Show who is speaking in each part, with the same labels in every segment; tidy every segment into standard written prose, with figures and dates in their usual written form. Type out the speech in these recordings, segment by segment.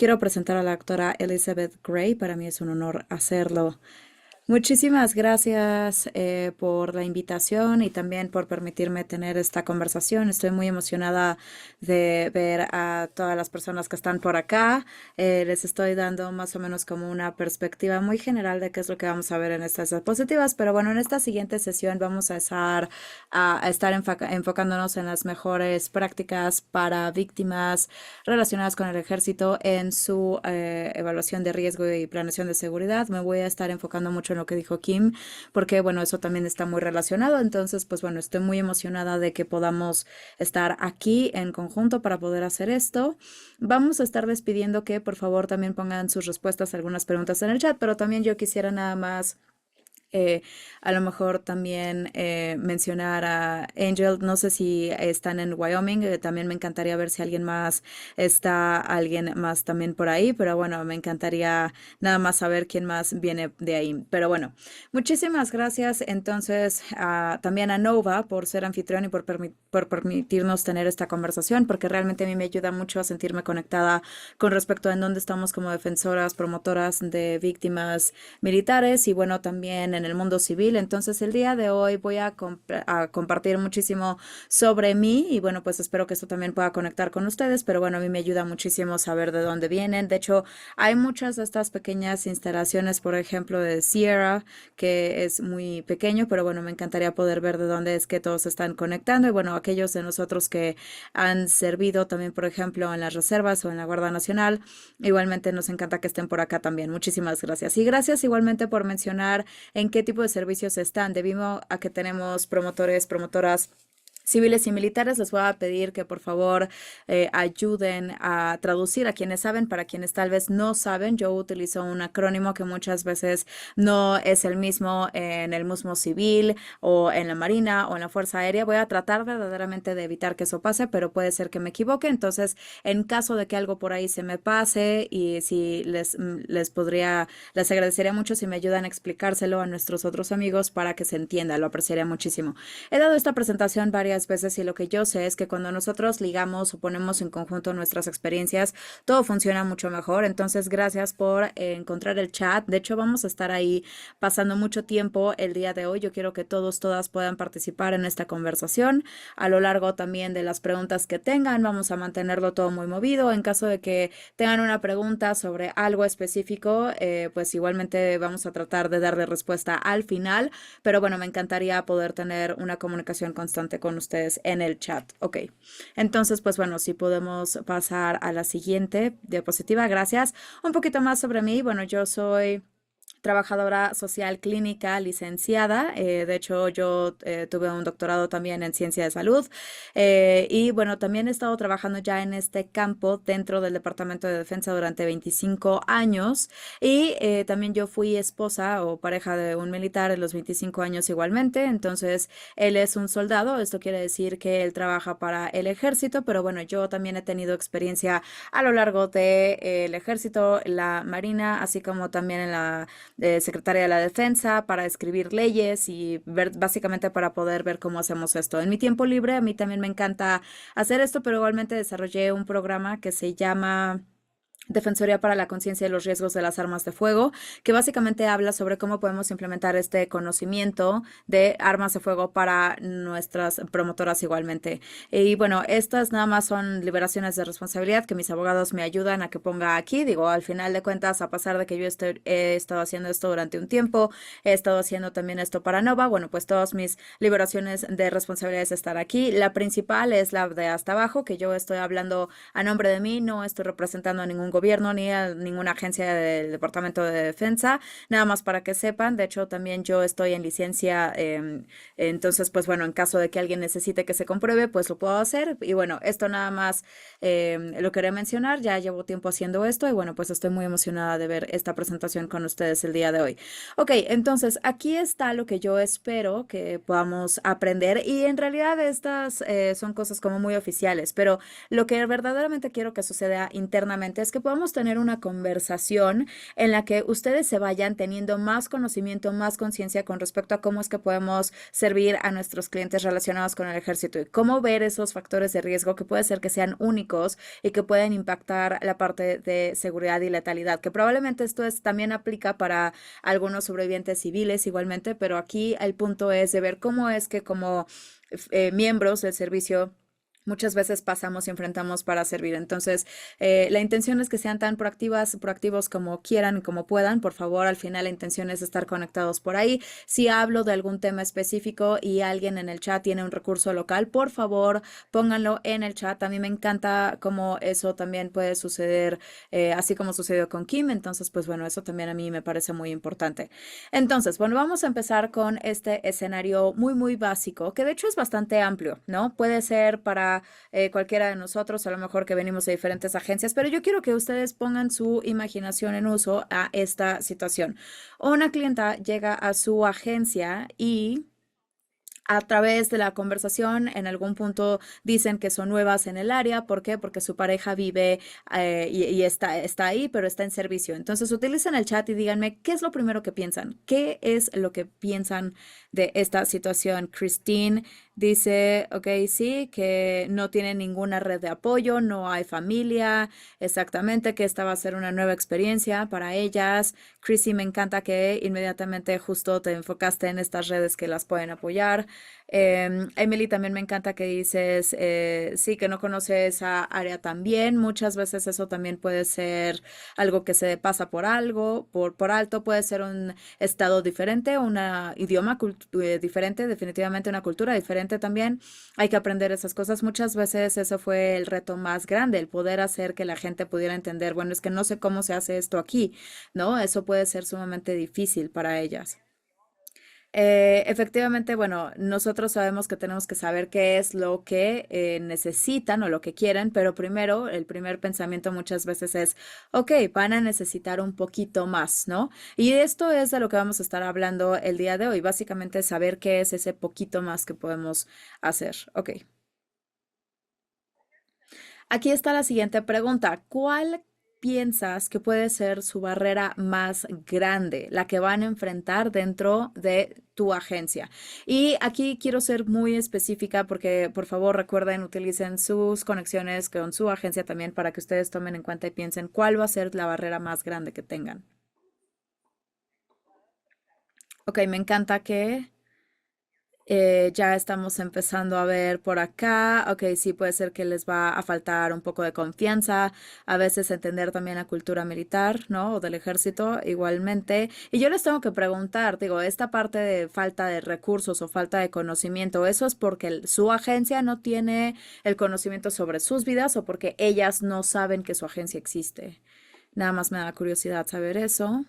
Speaker 1: quiero presentar a la doctora Elizabeth Gray. Para mí es un honor hacerlo. Muchísimas gracias por la invitación y también por permitirme tener esta conversación. Estoy muy emocionada de ver a todas las personas que están por acá. Les estoy dando más o menos como una perspectiva muy general de qué es lo que vamos a ver en estas diapositivas, pero bueno, en esta siguiente sesión vamos a estar enfocándonos en las mejores prácticas para víctimas relacionadas con el ejército en su evaluación de riesgo y planeación de seguridad. Me voy a estar enfocando mucho en lo que dijo Kim, porque bueno, eso también está muy relacionado. Entonces, pues bueno, estoy muy emocionada de que podamos estar aquí en conjunto para poder hacer esto. Vamos a estar despidiendo que por favor también pongan sus respuestas a algunas preguntas en el chat, pero también yo quisiera nada más eh, a lo mejor también mencionar a Angel, no sé si están en Wyoming, también me encantaría ver si alguien más también por ahí, pero bueno, me encantaría nada más saber quién más viene de ahí. Pero bueno, muchísimas gracias entonces también a Nova por ser anfitrión y por permitirnos tener esta conversación, porque realmente a mí me ayuda mucho a sentirme conectada con respecto a en dónde estamos como defensoras, promotoras de víctimas militares y bueno, también en el mundo civil. Entonces el día de hoy voy a compartir muchísimo sobre mí y bueno, pues espero que esto también pueda conectar con ustedes, pero bueno, a mí me ayuda muchísimo saber de dónde vienen. De hecho, hay muchas de estas pequeñas instalaciones, por ejemplo, de Sierra, que es muy pequeño, pero bueno, me encantaría poder ver de dónde es que todos se están conectando y bueno, aquellos de nosotros que han servido también, por ejemplo, en las reservas o en la Guardia Nacional, igualmente nos encanta que estén por acá también. Muchísimas gracias. Y gracias igualmente por mencionar en qué tipo de servicios están. Debido a que tenemos promotores, promotoras civiles y militares, les voy a pedir que por favor ayuden a traducir a quienes saben, para quienes tal vez no saben. Yo utilizo un acrónimo que muchas veces no es el mismo en el mismo civil o en la Marina o en la Fuerza Aérea. Voy a tratar verdaderamente de evitar que eso pase, pero puede ser que me equivoque. Entonces, en caso de que algo por ahí se me pase y si les agradecería mucho si me ayudan a explicárselo a nuestros otros amigos para que se entienda. Lo apreciaría muchísimo. He dado esta presentación varias veces y lo que yo sé es que cuando nosotros ligamos o ponemos en conjunto nuestras experiencias, todo funciona mucho mejor. Entonces, gracias por encontrar el chat. De hecho, vamos a estar ahí pasando mucho tiempo el día de hoy. Yo quiero que todas puedan participar en esta conversación. A lo largo también de las preguntas que tengan, vamos a mantenerlo todo muy movido. En caso de que tengan una pregunta sobre algo específico, pues igualmente vamos a tratar de darle respuesta al final. Pero bueno, me encantaría poder tener una comunicación constante con ustedes en el chat. Ok, entonces pues bueno, si podemos pasar a la siguiente diapositiva, gracias. Un poquito más sobre mí. Bueno, yo soy trabajadora social clínica licenciada. De hecho, yo tuve un doctorado también en ciencia de salud. Y bueno, también he estado trabajando ya en este campo dentro del Departamento de Defensa durante 25 años. Y también yo fui esposa o pareja de un militar en los 25 años igualmente. Entonces, él es un soldado. Esto quiere decir que él trabaja para el ejército, pero bueno, yo también he tenido experiencia a lo largo del ejército, la marina, así como también en la secretaria de la Defensa, para escribir leyes y ver, básicamente para poder ver cómo hacemos esto. En mi tiempo libre, a mí también me encanta hacer esto, pero igualmente desarrollé un programa que se llama Defensoría para la Conciencia de los Riesgos de las Armas de Fuego, que básicamente habla sobre cómo podemos implementar este conocimiento de armas de fuego para nuestras promotoras igualmente. Y bueno, estas nada más son liberaciones de responsabilidad que mis abogados me ayudan a que ponga aquí. Digo, al final de cuentas, a pesar de que he estado haciendo esto durante un tiempo, he estado haciendo también esto para Nova, bueno, pues todas mis liberaciones de responsabilidades están aquí. La principal es la de hasta abajo, que yo estoy hablando a nombre de mí, no estoy representando a ningún gobierno ni a ninguna agencia del Departamento de Defensa, nada más para que sepan. De hecho, también yo estoy en licencia, entonces, pues bueno, en caso de que alguien necesite que se compruebe, pues lo puedo hacer. Y bueno, esto nada más lo quería mencionar, ya llevo tiempo haciendo esto y bueno, pues estoy muy emocionada de ver esta presentación con ustedes el día de hoy. Ok, entonces aquí está lo que yo espero que podamos aprender y en realidad estas son cosas como muy oficiales, pero lo que verdaderamente quiero que suceda internamente es que que podamos tener una conversación en la que ustedes se vayan teniendo más conocimiento, más conciencia con respecto a cómo es que podemos servir a nuestros clientes relacionados con el ejército y cómo ver esos factores de riesgo que puede ser que sean únicos y que pueden impactar la parte de seguridad y letalidad, que probablemente esto también aplica para algunos sobrevivientes civiles igualmente, pero aquí el punto es de ver cómo es que como miembros del servicio muchas veces pasamos y enfrentamos para servir. Entonces, la intención es que sean tan proactivos como quieran y como puedan. Por favor, al final la intención es estar conectados por ahí. Si hablo de algún tema específico y alguien en el chat tiene un recurso local, por favor, pónganlo en el chat. A mí me encanta cómo eso también puede suceder, así como sucedió con Kim. Entonces, pues bueno, eso también a mí me parece muy importante. Entonces, bueno, vamos a empezar con este escenario muy, muy básico, que de hecho es bastante amplio, ¿no? Puede ser para cualquiera de nosotros, a lo mejor que venimos de diferentes agencias, pero yo quiero que ustedes pongan su imaginación en uso a esta situación. Una clienta llega a su agencia y a través de la conversación, en algún punto dicen que son nuevas en el área. ¿Por qué? Porque su pareja vive y está ahí, pero está en servicio. Entonces utilicen el chat y díganme qué es lo primero que piensan. ¿Qué es lo que piensan de esta situación? Christine dice, ok, sí, que no tiene ninguna red de apoyo, no hay familia, exactamente, que esta va a ser una nueva experiencia para ellas. Chrissy, me encanta que inmediatamente justo te enfocaste en estas redes que las pueden apoyar. Emily, también me encanta que dices, sí, que no conoce esa área tan bien. Muchas veces eso también puede ser algo que se pasa por algo, por alto, puede ser un estado diferente, un idioma diferente, definitivamente una cultura diferente también. Hay que aprender esas cosas. Muchas veces eso fue el reto más grande, el poder hacer que la gente pudiera entender, bueno, es que no sé cómo se hace esto aquí, ¿no? Eso puede ser sumamente difícil para ellas. Efectivamente, bueno, nosotros sabemos que tenemos que saber qué es lo que necesitan o lo que quieren, pero primero, el primer pensamiento muchas veces es, ok, van a necesitar un poquito más, ¿no? Y esto es de lo que vamos a estar hablando el día de hoy, básicamente saber qué es ese poquito más que podemos hacer. Ok. Aquí está la siguiente pregunta. ¿Cuál piensas que puede ser su barrera más grande, la que van a enfrentar dentro de tu agencia? Y aquí quiero ser muy específica porque, por favor, recuerden, utilicen sus conexiones con su agencia también para que ustedes tomen en cuenta y piensen cuál va a ser la barrera más grande que tengan. Ok, me encanta que ya estamos empezando a ver por acá, ok, sí puede ser que les va a faltar un poco de confianza, a veces entender también la cultura militar, ¿no? O del ejército igualmente. Y yo les tengo que preguntar, digo, esta parte de falta de recursos o falta de conocimiento, ¿eso es porque su agencia no tiene el conocimiento sobre sus vidas o porque ellas no saben que su agencia existe? Nada más me da curiosidad saber eso.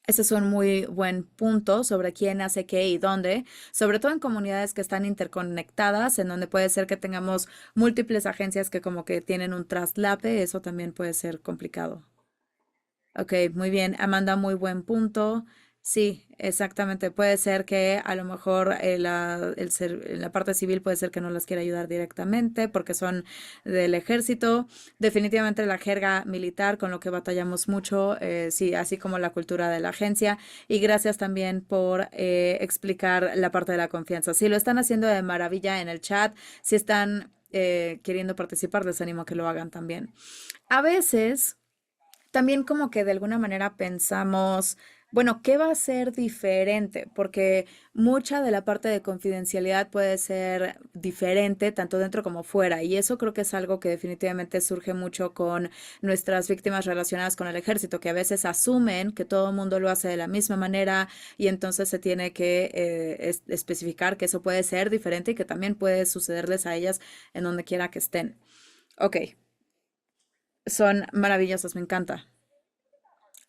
Speaker 1: Ese es un muy buen punto sobre quién hace qué y dónde, sobre todo en comunidades que están interconectadas, en donde puede ser que tengamos múltiples agencias que como que tienen un traslape, eso también puede ser complicado. Ok, muy bien. Amanda, muy buen punto. Sí, exactamente. Puede ser que a lo mejor la parte civil puede ser que no las quiera ayudar directamente porque son del ejército. Definitivamente la jerga militar con lo que batallamos mucho, sí, así como la cultura de la agencia. Y gracias también por explicar la parte de la confianza. Si lo están haciendo de maravilla en el chat, si están queriendo participar, les animo a que lo hagan también. A veces también como que de alguna manera pensamos, bueno, ¿qué va a ser diferente? Porque mucha de la parte de confidencialidad puede ser diferente tanto dentro como fuera. Y eso creo que es algo que definitivamente surge mucho con nuestras víctimas relacionadas con el ejército, que a veces asumen que todo el mundo lo hace de la misma manera y entonces se tiene que especificar que eso puede ser diferente y que también puede sucederles a ellas en donde quiera que estén. Ok, son maravillosas, me encanta.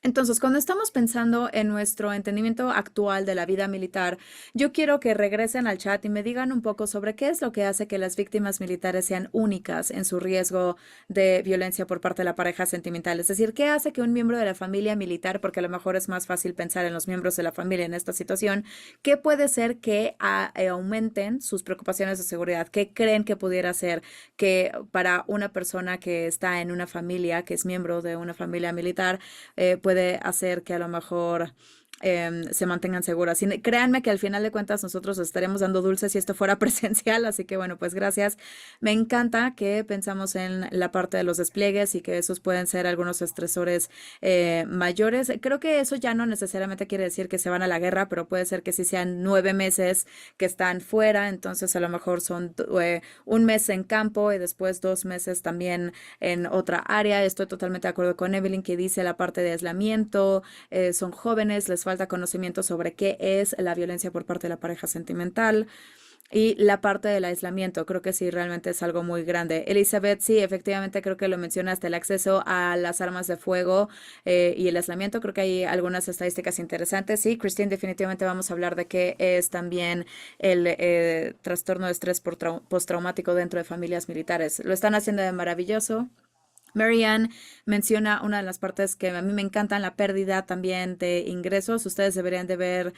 Speaker 1: Entonces, cuando estamos pensando en nuestro entendimiento actual de la vida militar, yo quiero que regresen al chat y me digan un poco sobre qué es lo que hace que las víctimas militares sean únicas en su riesgo de violencia por parte de la pareja sentimental. Es decir, qué hace que un miembro de la familia militar, porque a lo mejor es más fácil pensar en los miembros de la familia en esta situación, qué puede ser que aumenten sus preocupaciones de seguridad, qué creen que pudiera ser que para una persona que está en una familia, que es miembro de una familia militar, puede hacer que a lo mejor se mantengan seguras. Y créanme que al final de cuentas nosotros estaremos dando dulces si esto fuera presencial, así que bueno, pues gracias. Me encanta que pensamos en la parte de los despliegues y que esos pueden ser algunos estresores mayores. Creo que eso ya no necesariamente quiere decir que se van a la guerra, pero puede ser que sí sean 9 meses que están fuera, entonces a lo mejor son un mes en campo y después 2 meses también en otra área. Estoy totalmente de acuerdo con Evelyn que dice la parte de aislamiento, son jóvenes, les falta conocimiento sobre qué es la violencia por parte de la pareja sentimental. Y la parte del aislamiento, creo que sí, realmente es algo muy grande. Elizabeth, sí, efectivamente creo que lo mencionaste, el acceso a las armas de fuego y el aislamiento, creo que hay algunas estadísticas interesantes. Sí, Christine, definitivamente vamos a hablar de qué es también el trastorno de estrés postraumático dentro de familias militares. Lo están haciendo de maravilloso. Marianne menciona una de las partes que a mí me encantan, la pérdida también de ingresos. Ustedes deberían de ver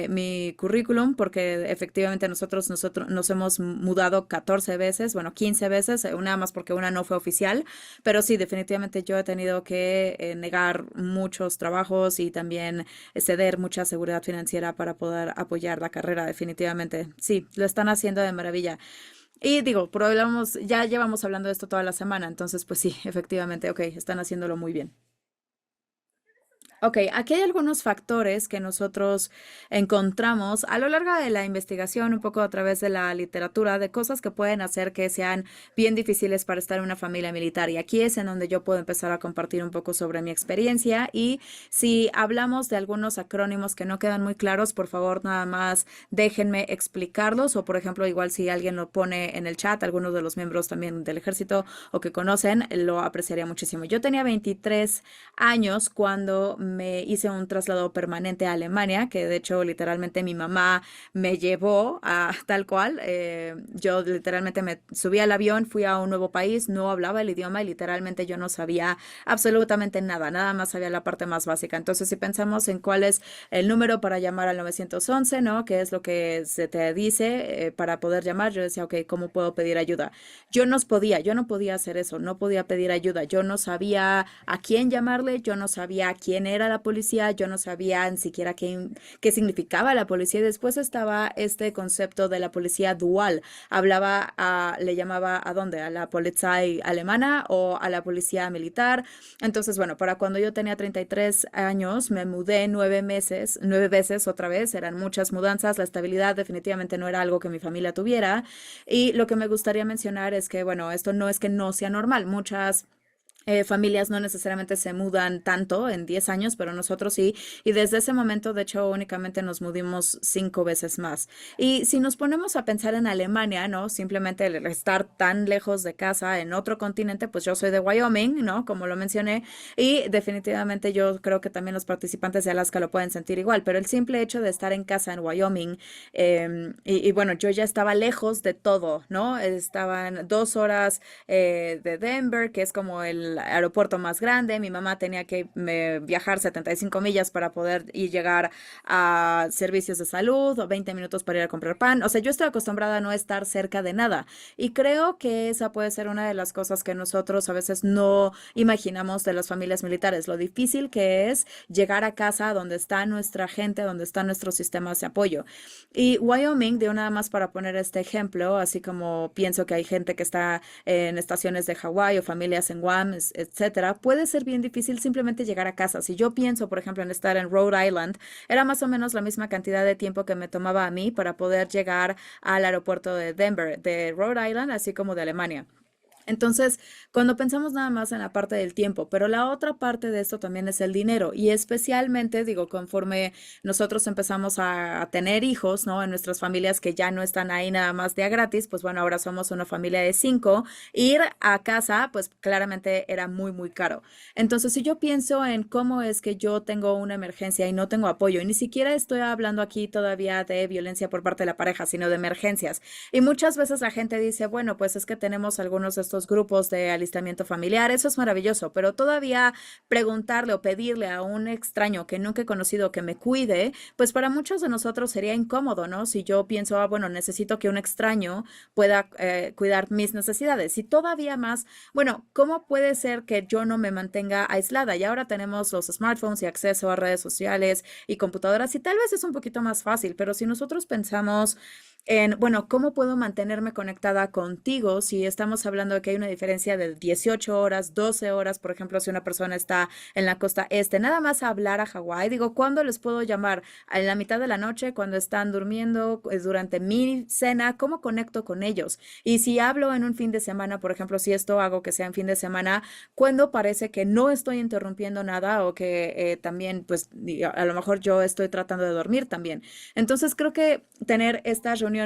Speaker 1: mi currículum porque efectivamente nosotros nos hemos mudado 14 veces, bueno, 15 veces, una más porque una no fue oficial, pero sí, definitivamente yo he tenido que negar muchos trabajos y también ceder mucha seguridad financiera para poder apoyar la carrera, definitivamente. Sí, lo están haciendo de maravilla. Y digo, ya llevamos hablando de esto toda la semana, entonces pues sí, efectivamente, ok, están haciéndolo muy bien. Ok, aquí hay algunos factores que nosotros encontramos a lo largo de la investigación, un poco a través de la literatura, de cosas que pueden hacer que sean bien difíciles para estar en una familia militar. Y aquí es en donde yo puedo empezar a compartir un poco sobre mi experiencia. Y si hablamos de algunos acrónimos que no quedan muy claros, por favor, nada más déjenme explicarlos. O, por ejemplo, igual si alguien lo pone en el chat, algunos de los miembros también del ejército o que conocen, lo apreciaría muchísimo. Yo tenía 23 años cuando me hice un traslado permanente a Alemania, que de hecho literalmente mi mamá me llevó a tal cual. Yo literalmente me subí al avión, fui a un nuevo país, no hablaba el idioma y literalmente yo no sabía absolutamente nada, nada más sabía la parte más básica. Entonces, si pensamos en cuál es el número para llamar al 911, ¿no? ¿Qué es lo que se te dice para poder llamar? Yo decía, ok, ¿cómo puedo pedir ayuda? Yo no podía hacer eso, no podía pedir ayuda, yo no sabía a quién llamarle, yo no sabía quién era la policía, yo no sabía ni siquiera qué significaba la policía. Y después estaba este concepto de la policía dual. Le llamaba ¿a dónde? ¿A la Polizei alemana o a la policía militar? Entonces, bueno, para cuando yo tenía 33 años, me mudé 9 meses, 9 veces otra vez, eran muchas mudanzas, la estabilidad definitivamente no era algo que mi familia tuviera. Y lo que me gustaría mencionar es que, bueno, esto no es que no sea normal, muchas familias no necesariamente se mudan tanto en 10 años, pero nosotros sí. Y desde ese momento, de hecho, únicamente nos mudimos 5 veces más. Y si nos ponemos a pensar en Alemania, ¿no? Simplemente el estar tan lejos de casa en otro continente, pues yo soy de Wyoming, ¿no? Como lo mencioné. Y definitivamente yo creo que también los participantes de Alaska lo pueden sentir igual. Pero el simple hecho de estar en casa en Wyoming, y bueno, yo ya estaba lejos de todo, ¿no? Estaban 2 horas de Denver, que es como el aeropuerto más grande. Mi mamá tenía que viajar 75 millas para poder ir llegar a servicios de salud o 20 minutos para ir a comprar pan. O sea, yo estoy acostumbrada a no estar cerca de nada. Y creo que esa puede ser una de las cosas que nosotros a veces no imaginamos de las familias militares, lo difícil que es llegar a casa donde está nuestra gente, donde están nuestros sistemas de apoyo. Y Wyoming, de una más para poner este ejemplo, así como pienso que hay gente que está en estaciones de Hawái o familias en Guam, etcétera, puede ser bien difícil simplemente llegar a casa. Si yo pienso, por ejemplo, en estar en Rhode Island, era más o menos la misma cantidad de tiempo que me tomaba a mí para poder llegar al aeropuerto de Denver, de Rhode Island, así como de Alemania. Entonces, cuando pensamos nada más en la parte del tiempo, pero la otra parte de esto también es el dinero y especialmente, digo, conforme nosotros empezamos a tener hijos, ¿no? En nuestras familias que ya no están ahí nada más de a gratis, pues bueno, ahora somos una familia de cinco, ir a casa, pues claramente era muy, muy caro. Entonces, si yo pienso en cómo es que yo tengo una emergencia y no tengo apoyo, y ni siquiera estoy hablando aquí todavía de violencia por parte de la pareja, sino de emergencias. Y muchas veces la gente dice, bueno, pues es que tenemos algunos de estos grupos de alistamiento familiar, eso es maravilloso, pero todavía preguntarle o pedirle a un extraño que nunca he conocido que me cuide, pues para muchos de nosotros sería incómodo, ¿no? Si yo pienso, ah, bueno, necesito que un extraño pueda cuidar mis necesidades. Y todavía más, bueno, ¿cómo puede ser que yo no me mantenga aislada? Y ahora tenemos los smartphones y acceso a redes sociales y computadoras y tal vez es un poquito más fácil, pero si nosotros pensamos en, bueno, ¿cómo puedo mantenerme conectada contigo si estamos hablando de que hay una diferencia de 18 horas, 12 horas, por ejemplo, si una persona está en la costa este, nada más hablar a Hawái? Digo, ¿cuándo les puedo llamar? ¿En la mitad de la noche, cuando están durmiendo, durante mi cena? ¿Cómo conecto con ellos? Y si hablo en un fin de semana, por ejemplo, si esto hago que sea en fin de semana, ¿cuándo parece que no estoy interrumpiendo nada o que también, pues, a lo mejor yo estoy tratando de dormir también? Entonces creo que tener estas reuniones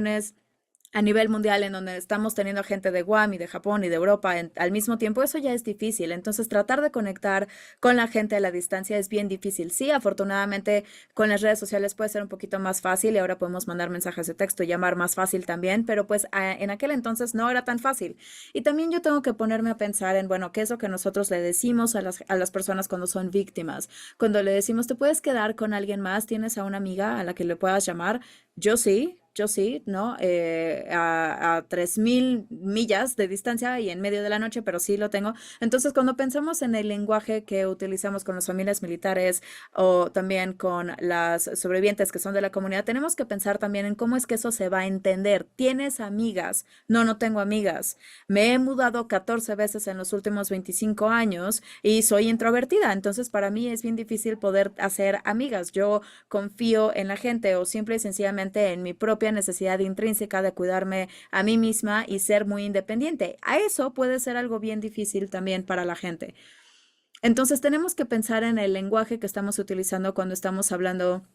Speaker 1: a nivel mundial en donde estamos teniendo gente de Guam y de Japón y de Europa al mismo tiempo, eso ya es difícil. Entonces, tratar de conectar con la gente a la distancia es bien difícil. Sí, afortunadamente con las redes sociales puede ser un poquito más fácil y ahora podemos mandar mensajes de texto y llamar más fácil también, pero pues en aquel entonces no era tan fácil. Y también yo tengo que ponerme a pensar en, bueno, ¿qué es lo que nosotros le decimos a las personas cuando son víctimas? Cuando le decimos, ¿te puedes quedar con alguien más? ¿Tienes a una amiga a la que le puedas llamar? Yo sí, ¿no? A 3000 millas de distancia y en medio de la noche, pero sí lo tengo. Entonces, cuando pensamos en el lenguaje que utilizamos con las familias militares o también con las sobrevivientes que son de la comunidad, tenemos que pensar también en cómo es que eso se va a entender. ¿Tienes amigas? No, no tengo amigas. Me he mudado 14 veces en los últimos 25 años y soy introvertida, entonces para mí es bien difícil poder hacer amigas. Yo confío en la gente o simple y sencillamente en mi propia necesidad intrínseca de cuidarme a mí misma y ser muy independiente. A eso puede ser algo bien difícil también para la gente. Entonces tenemos que pensar en el lenguaje que estamos utilizando cuando estamos hablando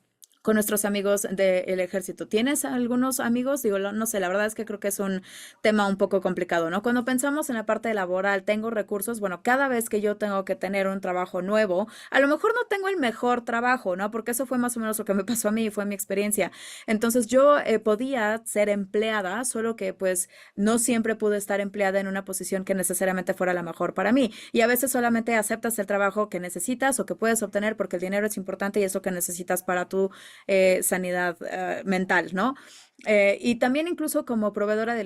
Speaker 1: con nuestros amigos del ejército. ¿Tienes algunos amigos? Digo, no sé, la verdad es que creo que es un tema un poco complicado, ¿no? Cuando pensamos en la parte laboral, tengo recursos, bueno, cada vez que yo tengo que tener un trabajo nuevo, a lo mejor no tengo el mejor trabajo, ¿no? Porque eso fue más o menos lo que me pasó a mí, fue mi experiencia. Entonces yo podía ser empleada, solo que pues no siempre pude estar empleada en una posición que necesariamente fuera la mejor para mí. Y a veces solamente aceptas el trabajo que necesitas o que puedes obtener porque el dinero es importante y es lo que necesitas para tu sanidad mental, ¿no? Y también incluso como proveedora de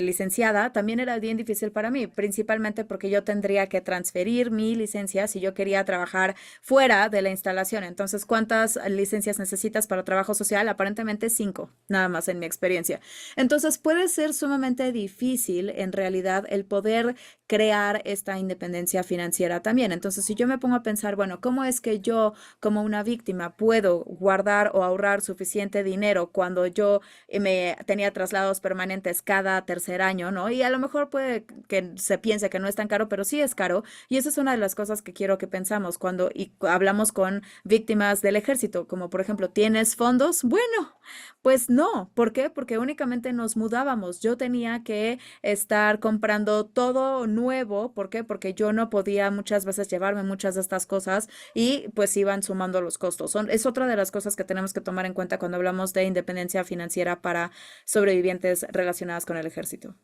Speaker 1: licenciada, también era bien difícil para mí, principalmente porque yo tendría que transferir mi licencia si yo quería trabajar fuera de la instalación. Entonces, ¿cuántas licencias necesitas para trabajo social? Aparentemente cinco, nada más en mi experiencia. Entonces, puede ser sumamente difícil en realidad el poder crear esta independencia financiera también. Entonces, si yo me pongo a pensar, bueno, ¿cómo es que yo como una víctima puedo guardar o ahorrar suficiente dinero cuando yo me tenía traslados permanentes cada tercer año, ¿no? Y a lo mejor puede que se piense que no es tan caro, pero sí es caro. Y esa es una de las cosas que quiero que pensamos cuando hablamos con víctimas del ejército, como por ejemplo, ¿tienes fondos? Bueno, pues no. ¿Por qué? Porque únicamente nos mudábamos. Yo tenía que estar comprando todo nuevo. ¿Por qué? Porque yo no podía muchas veces llevarme muchas de estas cosas y pues iban sumando los costos. Es otra de las cosas que tenemos que tomar en cuenta cuando hablamos de independencia financiera para sobrevivientes relacionadas con el ejército.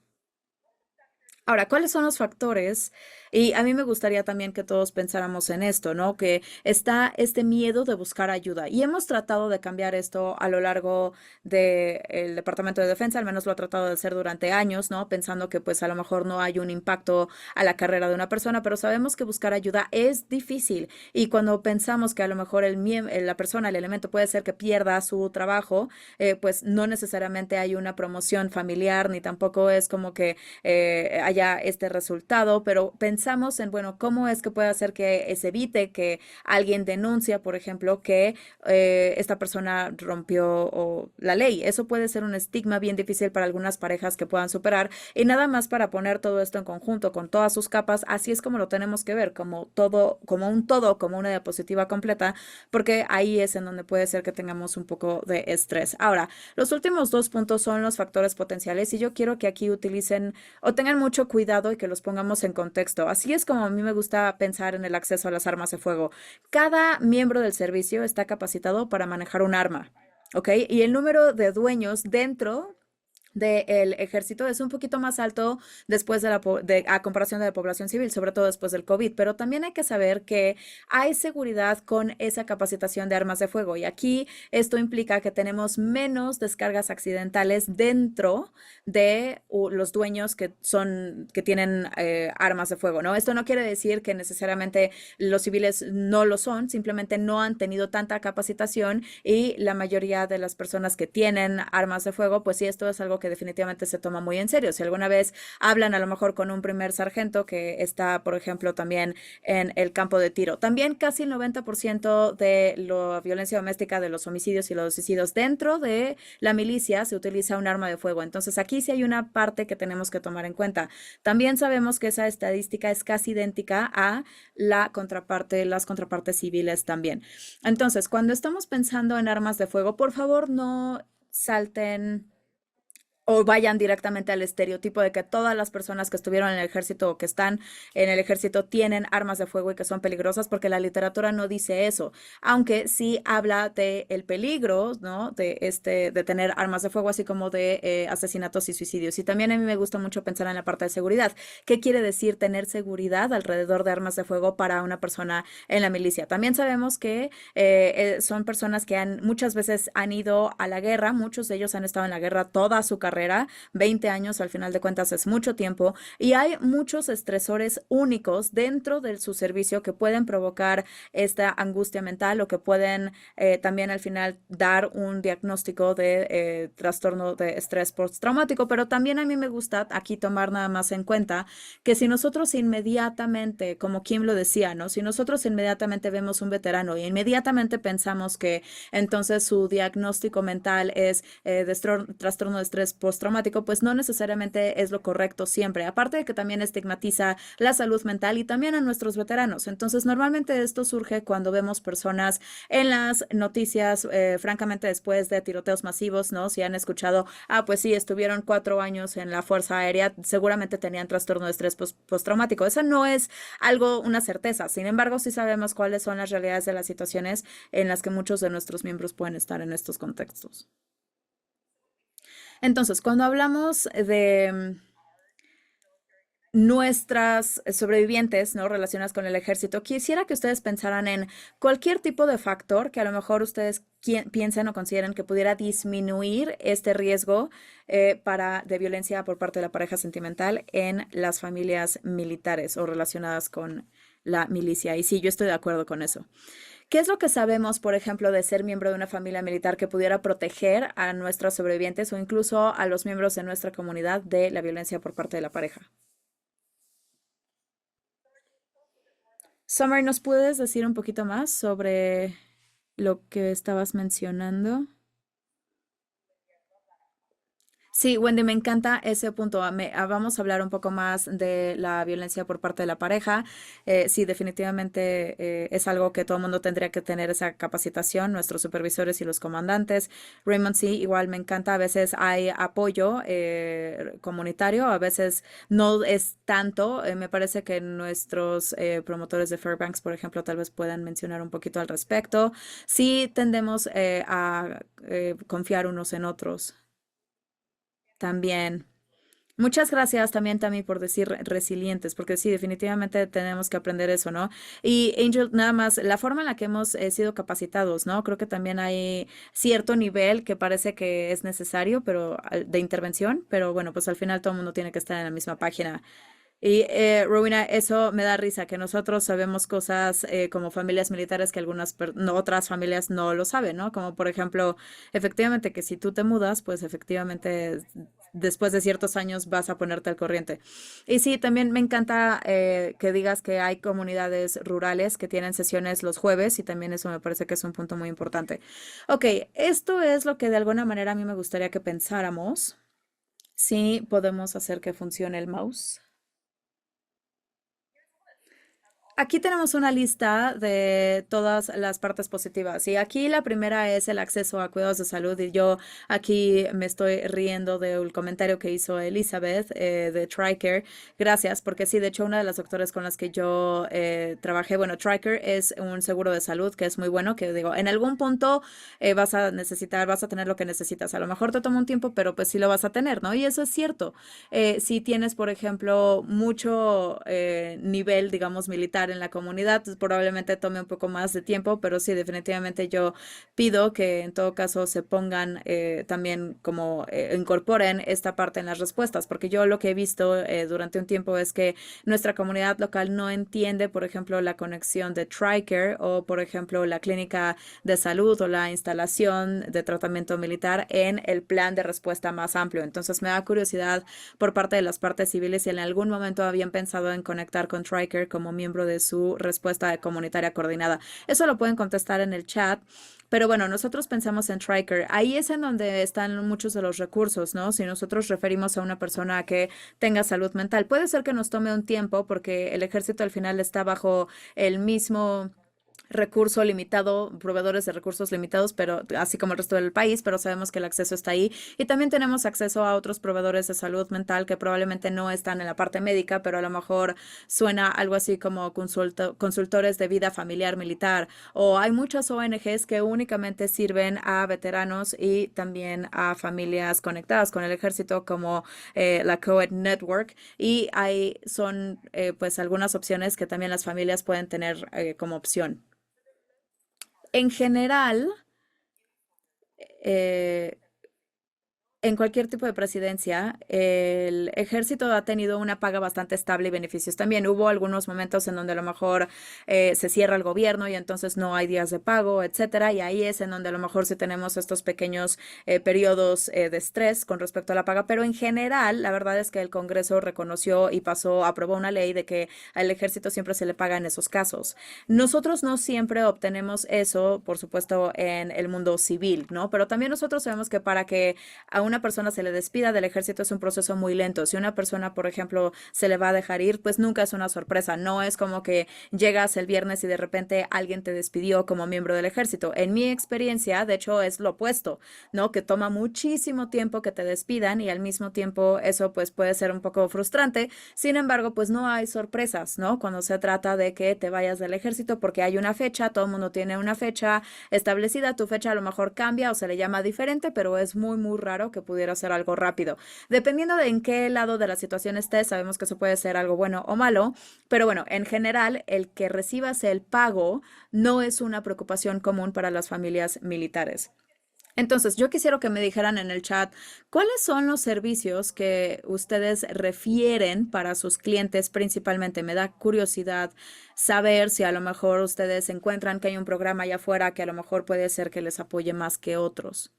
Speaker 1: Ahora, ¿cuáles son los factores? Y a mí me gustaría también que todos pensáramos en esto, ¿no? Que está este miedo de buscar ayuda. Y hemos tratado de cambiar esto a lo largo del Departamento de Defensa, al menos lo ha tratado de hacer durante años, ¿no? Pensando que pues a lo mejor no hay un impacto a la carrera de una persona, pero sabemos que buscar ayuda es difícil. Y cuando pensamos que a lo mejor la persona, el elemento puede ser que pierda su trabajo, pues no necesariamente hay una promoción familiar, ni tampoco es como que haya este resultado, pero pensamos en, bueno, cómo es que puede hacer que se evite que alguien denuncia, por ejemplo, que esta persona rompió la ley. Eso puede ser un estigma bien difícil para algunas parejas que puedan superar y nada más para poner todo esto en conjunto con todas sus capas, así es como lo tenemos que ver, como todo, como una diapositiva completa, porque ahí es en donde puede ser que tengamos un poco de estrés. Ahora, los últimos dos puntos son los factores potenciales y yo quiero que aquí utilicen o tengan mucho cuidado y que los pongamos en contexto. Así es como a mí me gusta pensar en el acceso a las armas de fuego. Cada miembro del servicio está capacitado para manejar un arma. ¿Ok? Y el número de dueños dentro del ejército es un poquito más alto después a comparación de la población civil, sobre todo después del COVID, pero también hay que saber que hay seguridad con esa capacitación de armas de fuego y aquí esto implica que tenemos menos descargas accidentales dentro de los dueños que tienen armas de fuego, ¿no? Esto no quiere decir que necesariamente los civiles no lo son, simplemente no han tenido tanta capacitación y la mayoría de las personas que tienen armas de fuego, pues sí, esto es algo que definitivamente se toma muy en serio. Si alguna vez hablan a lo mejor con un primer sargento que está, por ejemplo, también en el campo de tiro. También casi el 90% de la violencia doméstica, de los homicidios y los suicidios dentro de la milicia se utiliza un arma de fuego. Entonces aquí sí hay una parte que tenemos que tomar en cuenta. También sabemos que esa estadística es casi idéntica a las contrapartes civiles también. Entonces, cuando estamos pensando en armas de fuego, por favor no salten o vayan directamente al estereotipo de que todas las personas que estuvieron en el ejército o que están en el ejército tienen armas de fuego y que son peligrosas, porque la literatura no dice eso, aunque sí habla de el peligro, ¿no? De tener armas de fuego, así como de asesinatos y suicidios. Y también a mí me gusta mucho pensar en la parte de seguridad. ¿Qué quiere decir tener seguridad alrededor de armas de fuego para una persona en la milicia? También sabemos que son personas que muchas veces han ido a la guerra, muchos de ellos han estado en la guerra toda su carrera, 20 años al final de cuentas es mucho tiempo y hay muchos estresores únicos dentro de su servicio que pueden provocar esta angustia mental o que pueden también al final dar un diagnóstico de trastorno de estrés postraumático, pero también a mí me gusta aquí tomar nada más en cuenta que si nosotros inmediatamente, como Kim lo decía, ¿no? Si nosotros inmediatamente vemos un veterano y inmediatamente pensamos que entonces su diagnóstico mental es trastorno de estrés postraumático, pues no necesariamente es lo correcto siempre. Aparte de que también estigmatiza la salud mental y también a nuestros veteranos. Entonces, normalmente esto surge cuando vemos personas en las noticias, francamente, después de tiroteos masivos, ¿no? Si han escuchado, pues sí, estuvieron 4 años en la Fuerza Aérea, seguramente tenían trastorno de estrés postraumático. Esa no es una certeza. Sin embargo, sí sabemos cuáles son las realidades de las situaciones en las que muchos de nuestros miembros pueden estar en estos contextos. Entonces, cuando hablamos de nuestras sobrevivientes, ¿no? Relacionadas con el ejército, quisiera que ustedes pensaran en cualquier tipo de factor que a lo mejor ustedes piensen o consideren que pudiera disminuir este riesgo de violencia por parte de la pareja sentimental en las familias militares o relacionadas con la milicia. Y sí, yo estoy de acuerdo con eso. ¿Qué es lo que sabemos, por ejemplo, de ser miembro de una familia militar que pudiera proteger a nuestros sobrevivientes o incluso a los miembros de nuestra comunidad de la violencia por parte de la pareja? Summer, ¿nos puedes decir un poquito más sobre lo que estabas mencionando? Sí, Wendy, me encanta ese punto. Vamos a hablar un poco más de la violencia por parte de la pareja. Sí, definitivamente es algo que todo el mundo tendría que tener esa capacitación, nuestros supervisores y los comandantes. Raymond, sí, igual me encanta. A veces hay apoyo comunitario, a veces no es tanto. Me parece que nuestros promotores de Fairbanks, por ejemplo, tal vez puedan mencionar un poquito al respecto. Sí, tendemos a confiar unos en otros. También. Muchas gracias también, Tami, por decir resilientes, porque sí, definitivamente tenemos que aprender eso, ¿no? Y Angel, nada más, la forma en la que hemos sido capacitados, ¿no? Creo que también hay cierto nivel que parece que es necesario, pero de intervención, pero bueno, pues al final todo el mundo tiene que estar en la misma página. Y Rowena, eso me da risa, que nosotros sabemos cosas como familias militares que otras familias no lo saben, ¿no? Como por ejemplo, efectivamente que si tú te mudas, pues efectivamente después de ciertos años vas a ponerte al corriente. Y sí, también me encanta que digas que hay comunidades rurales que tienen sesiones los jueves y también eso me parece que es un punto muy importante. Ok, esto es lo que de alguna manera a mí me gustaría que pensáramos. Sí, podemos hacer que funcione el mouse. Aquí tenemos una lista de todas las partes positivas y aquí la primera es el acceso a cuidados de salud y yo aquí me estoy riendo del comentario que hizo Elizabeth de TRICARE. Gracias, porque sí, de hecho una de las doctoras con las que yo trabajé, bueno, TRICARE es un seguro de salud que es muy bueno, que digo, en algún punto vas a necesitar, vas a tener lo que necesitas. A lo mejor te toma un tiempo, pero pues sí lo vas a tener, ¿no? Y eso es cierto. Si tienes, por ejemplo, mucho nivel, digamos, militar en la comunidad, pues probablemente tome un poco más de tiempo, pero sí, definitivamente yo pido que en todo caso se pongan también como incorporen esta parte en las respuestas, porque yo lo que he visto durante un tiempo es que nuestra comunidad local no entiende, por ejemplo, la conexión de TRICARE o, por ejemplo, la clínica de salud o la instalación de tratamiento militar en el plan de respuesta más amplio. Entonces me da curiosidad por parte de las partes civiles si en algún momento habían pensado en conectar con TRICARE como miembro de su respuesta comunitaria coordinada. Eso lo pueden contestar en el chat. Pero bueno, nosotros pensamos en TRICARE. Ahí es en donde están muchos de los recursos, ¿no? Si nosotros referimos a una persona que tenga salud mental, puede ser que nos tome un tiempo porque el ejército al final está bajo el mismo recurso limitado, proveedores de recursos limitados, pero así como el resto del país, pero sabemos que el acceso está ahí. Y también tenemos acceso a otros proveedores de salud mental que probablemente no están en la parte médica, pero a lo mejor suena algo así como consultores de vida familiar militar. O hay muchas ONGs que únicamente sirven a veteranos y también a familias conectadas con el ejército, como la COED Network. Y hay son pues algunas opciones que también las familias pueden tener como opción. En general, eh, en cualquier tipo de presidencia, el ejército ha tenido una paga bastante estable y beneficios también. Hubo algunos momentos en donde a lo mejor se cierra el gobierno y entonces no hay días de pago, etcétera, y ahí es en donde a lo mejor sí tenemos estos pequeños periodos de estrés con respecto a la paga, pero en general, la verdad es que el Congreso reconoció y pasó, aprobó una ley de que al ejército siempre se le paga en esos casos. Nosotros no siempre obtenemos eso, por supuesto, en el mundo civil, ¿no? Pero también nosotros sabemos que para que a una persona se le despida del ejército es un proceso muy lento. Si una persona, por ejemplo, se le va a dejar ir, pues nunca es una sorpresa. No es como que llegas el viernes y de repente alguien te despidió como miembro del ejército. En mi experiencia, de hecho, es lo opuesto, ¿no? Que toma muchísimo tiempo que te despidan y al mismo tiempo eso pues puede ser un poco frustrante. Sin embargo, pues no hay sorpresas, ¿no? Cuando se trata de que te vayas del ejército porque hay una fecha, todo el mundo tiene una fecha establecida, tu fecha a lo mejor cambia o se le llama diferente, pero es muy, muy raro que pudiera ser algo rápido. Dependiendo de en qué lado de la situación estés, sabemos que eso puede ser algo bueno o malo, pero bueno, en general, el que recibas el pago no es una preocupación común para las familias militares. Entonces, yo quisiera que me dijeran en el chat cuáles son los servicios que ustedes refieren para sus clientes principalmente. Me da curiosidad saber si a lo mejor ustedes encuentran que hay un programa allá afuera que a lo mejor puede ser que les apoye más que otros.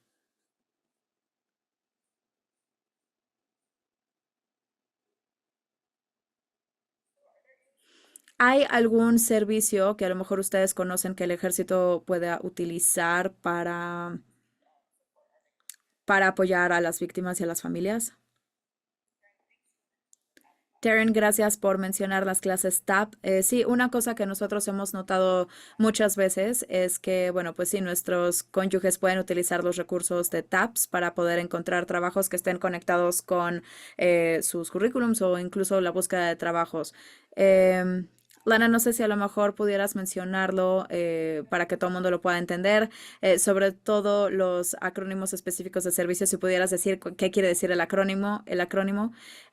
Speaker 1: ¿Hay algún servicio que a lo mejor ustedes conocen que el ejército pueda utilizar para apoyar a las víctimas y a las familias? Darren, gracias por mencionar las clases TAP. Sí, una cosa que nosotros hemos notado muchas veces es que, bueno, pues sí, nuestros cónyuges pueden utilizar los recursos de TAPS para poder encontrar trabajos que estén conectados con sus currículums o incluso la búsqueda de trabajos. Lana, no sé si a lo mejor pudieras mencionarlo para que todo el mundo lo pueda entender, sobre todo los acrónimos específicos de servicios, si pudieras decir qué quiere decir el acrónimo.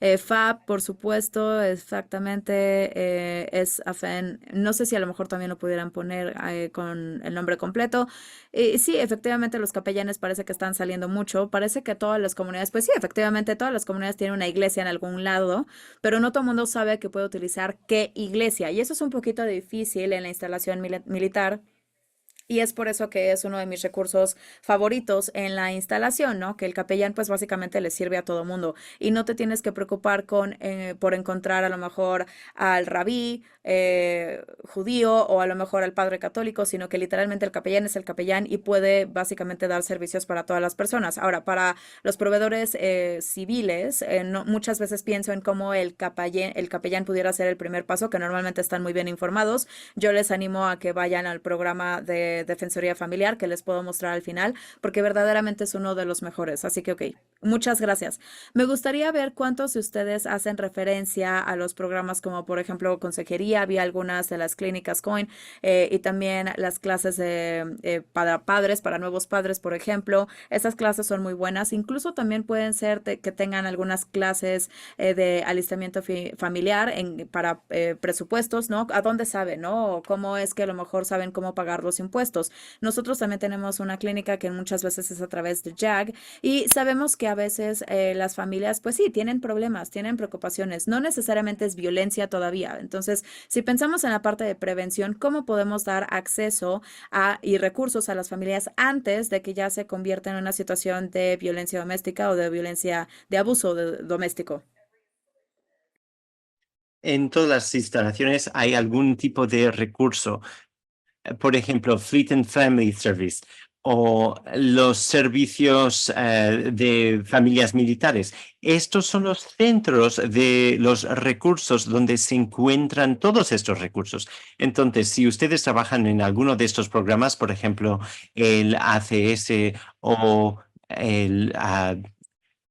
Speaker 1: FAB, por supuesto, exactamente, es AFEN. No sé si a lo mejor también lo pudieran poner con el nombre completo. Y sí, efectivamente, los capellanes parece que están saliendo mucho. Parece que todas las comunidades, pues sí, efectivamente, todas las comunidades tienen una iglesia en algún lado, pero no todo el mundo sabe que puede utilizar qué iglesia. Y eso es un poquito difícil en la instalación militar Y es por eso que es uno de mis recursos favoritos en la instalación, ¿no? Que el capellán pues básicamente le sirve a todo mundo y no te tienes que preocupar por encontrar a lo mejor al rabí judío o a lo mejor al padre católico, sino que literalmente el capellán es el capellán y puede básicamente dar servicios para todas las personas. Ahora, para los proveedores civiles, muchas veces pienso en cómo el capellán pudiera ser el primer paso, que normalmente están muy bien informados. Yo les animo a que vayan al programa de Defensoría Familiar que les puedo mostrar al final, porque verdaderamente es uno de los mejores. Así que, ok, muchas gracias. Me gustaría ver cuántos de ustedes hacen referencia a los programas como, por ejemplo, consejería. Vi algunas de las clínicas Coin y también las clases para padres, para nuevos padres, por ejemplo. Esas clases son muy buenas. Incluso también pueden ser que tengan algunas clases de alistamiento familiar para presupuestos, ¿no? ¿A dónde saben, no? O cómo es que a lo mejor saben cómo pagar los impuestos. Nosotros también tenemos una clínica que muchas veces es a través de JAG y sabemos que a veces las familias, pues sí, tienen problemas, tienen preocupaciones. No necesariamente es violencia todavía. Entonces, si pensamos en la parte de prevención, ¿cómo podemos dar acceso y recursos a las familias antes de que ya se convierta en una situación de violencia doméstica o de violencia de abuso doméstico?
Speaker 2: En todas las instalaciones hay algún tipo de recurso, por ejemplo, Fleet and Family Service o los servicios de familias militares. Estos son los centros de los recursos donde se encuentran todos estos recursos. Entonces, si ustedes trabajan en alguno de estos programas, por ejemplo, el ACS o el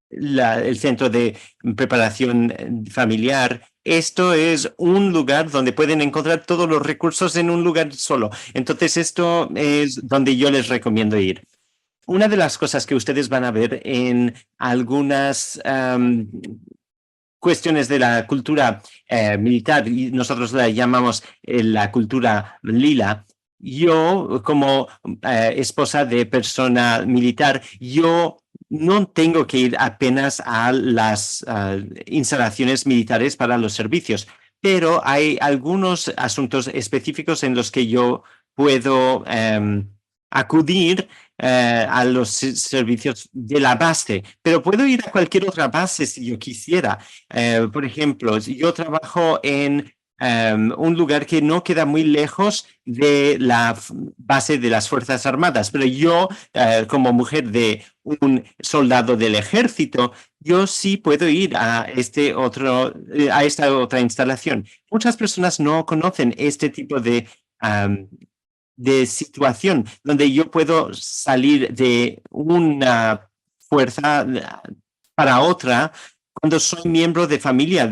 Speaker 2: el centro de preparación familiar. Esto es un lugar donde pueden encontrar todos los recursos en un lugar solo. Entonces, esto es donde yo les recomiendo ir. Una de las cosas que ustedes van a ver en algunas cuestiones de la cultura militar, y nosotros la llamamos la cultura lila. Yo, como esposa de persona militar, yo no tengo que ir apenas a las instalaciones militares para los servicios, pero hay algunos asuntos específicos en los que yo puedo acudir a los servicios de la base, pero puedo ir a cualquier otra base si yo quisiera. Por ejemplo, si yo trabajo en un lugar que no queda muy lejos de la base de las Fuerzas Armadas, pero yo, como mujer de un soldado del ejército, yo sí puedo ir a a esta otra instalación. Muchas personas no conocen este tipo de situación donde yo puedo salir de una fuerza para otra cuando soy miembro de familia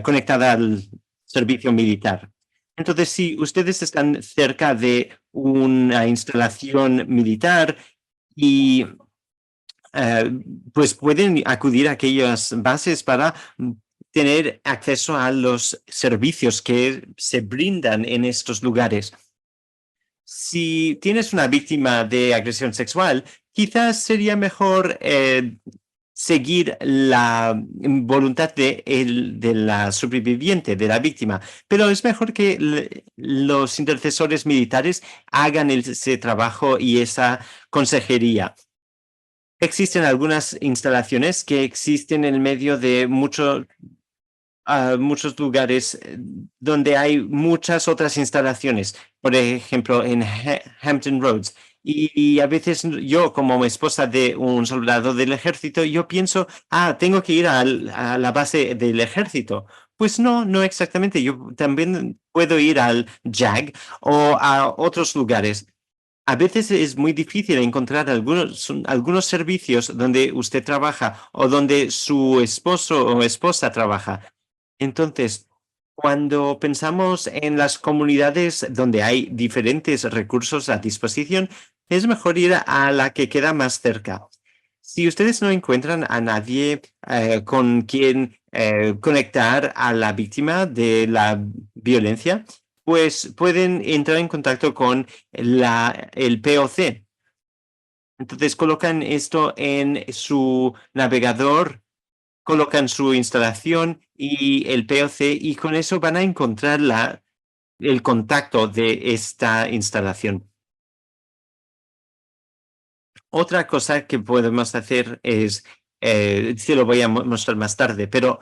Speaker 2: conectada al servicio militar. Entonces, si ustedes están cerca de una instalación militar y eh, pues pueden acudir a aquellas bases para tener acceso a los servicios que se brindan en estos lugares. Si tienes una víctima de agresión sexual, quizás sería mejor seguir la voluntad de la superviviente, de la víctima, pero es mejor que los intercesores militares hagan ese trabajo y esa consejería. Existen algunas instalaciones que existen en el medio de muchos lugares donde hay muchas otras instalaciones, por ejemplo, en Hampton Roads. Y a veces yo, como esposa de un soldado del ejército, yo pienso, tengo que ir a la base del ejército. Pues no, no exactamente. Yo también puedo ir al JAG o a otros lugares. A veces es muy difícil encontrar algunos servicios donde usted trabaja o donde su esposo o esposa trabaja. Entonces, cuando pensamos en las comunidades donde hay diferentes recursos a disposición, es mejor ir a la que queda más cerca. Si ustedes no encuentran a nadie con quien conectar a la víctima de la violencia, pues pueden entrar en contacto con el POC. Entonces colocan esto en su navegador, colocan su instalación y el POC y con eso van a encontrar el contacto de esta instalación. Otra cosa que podemos hacer es, se lo voy a mostrar más tarde, pero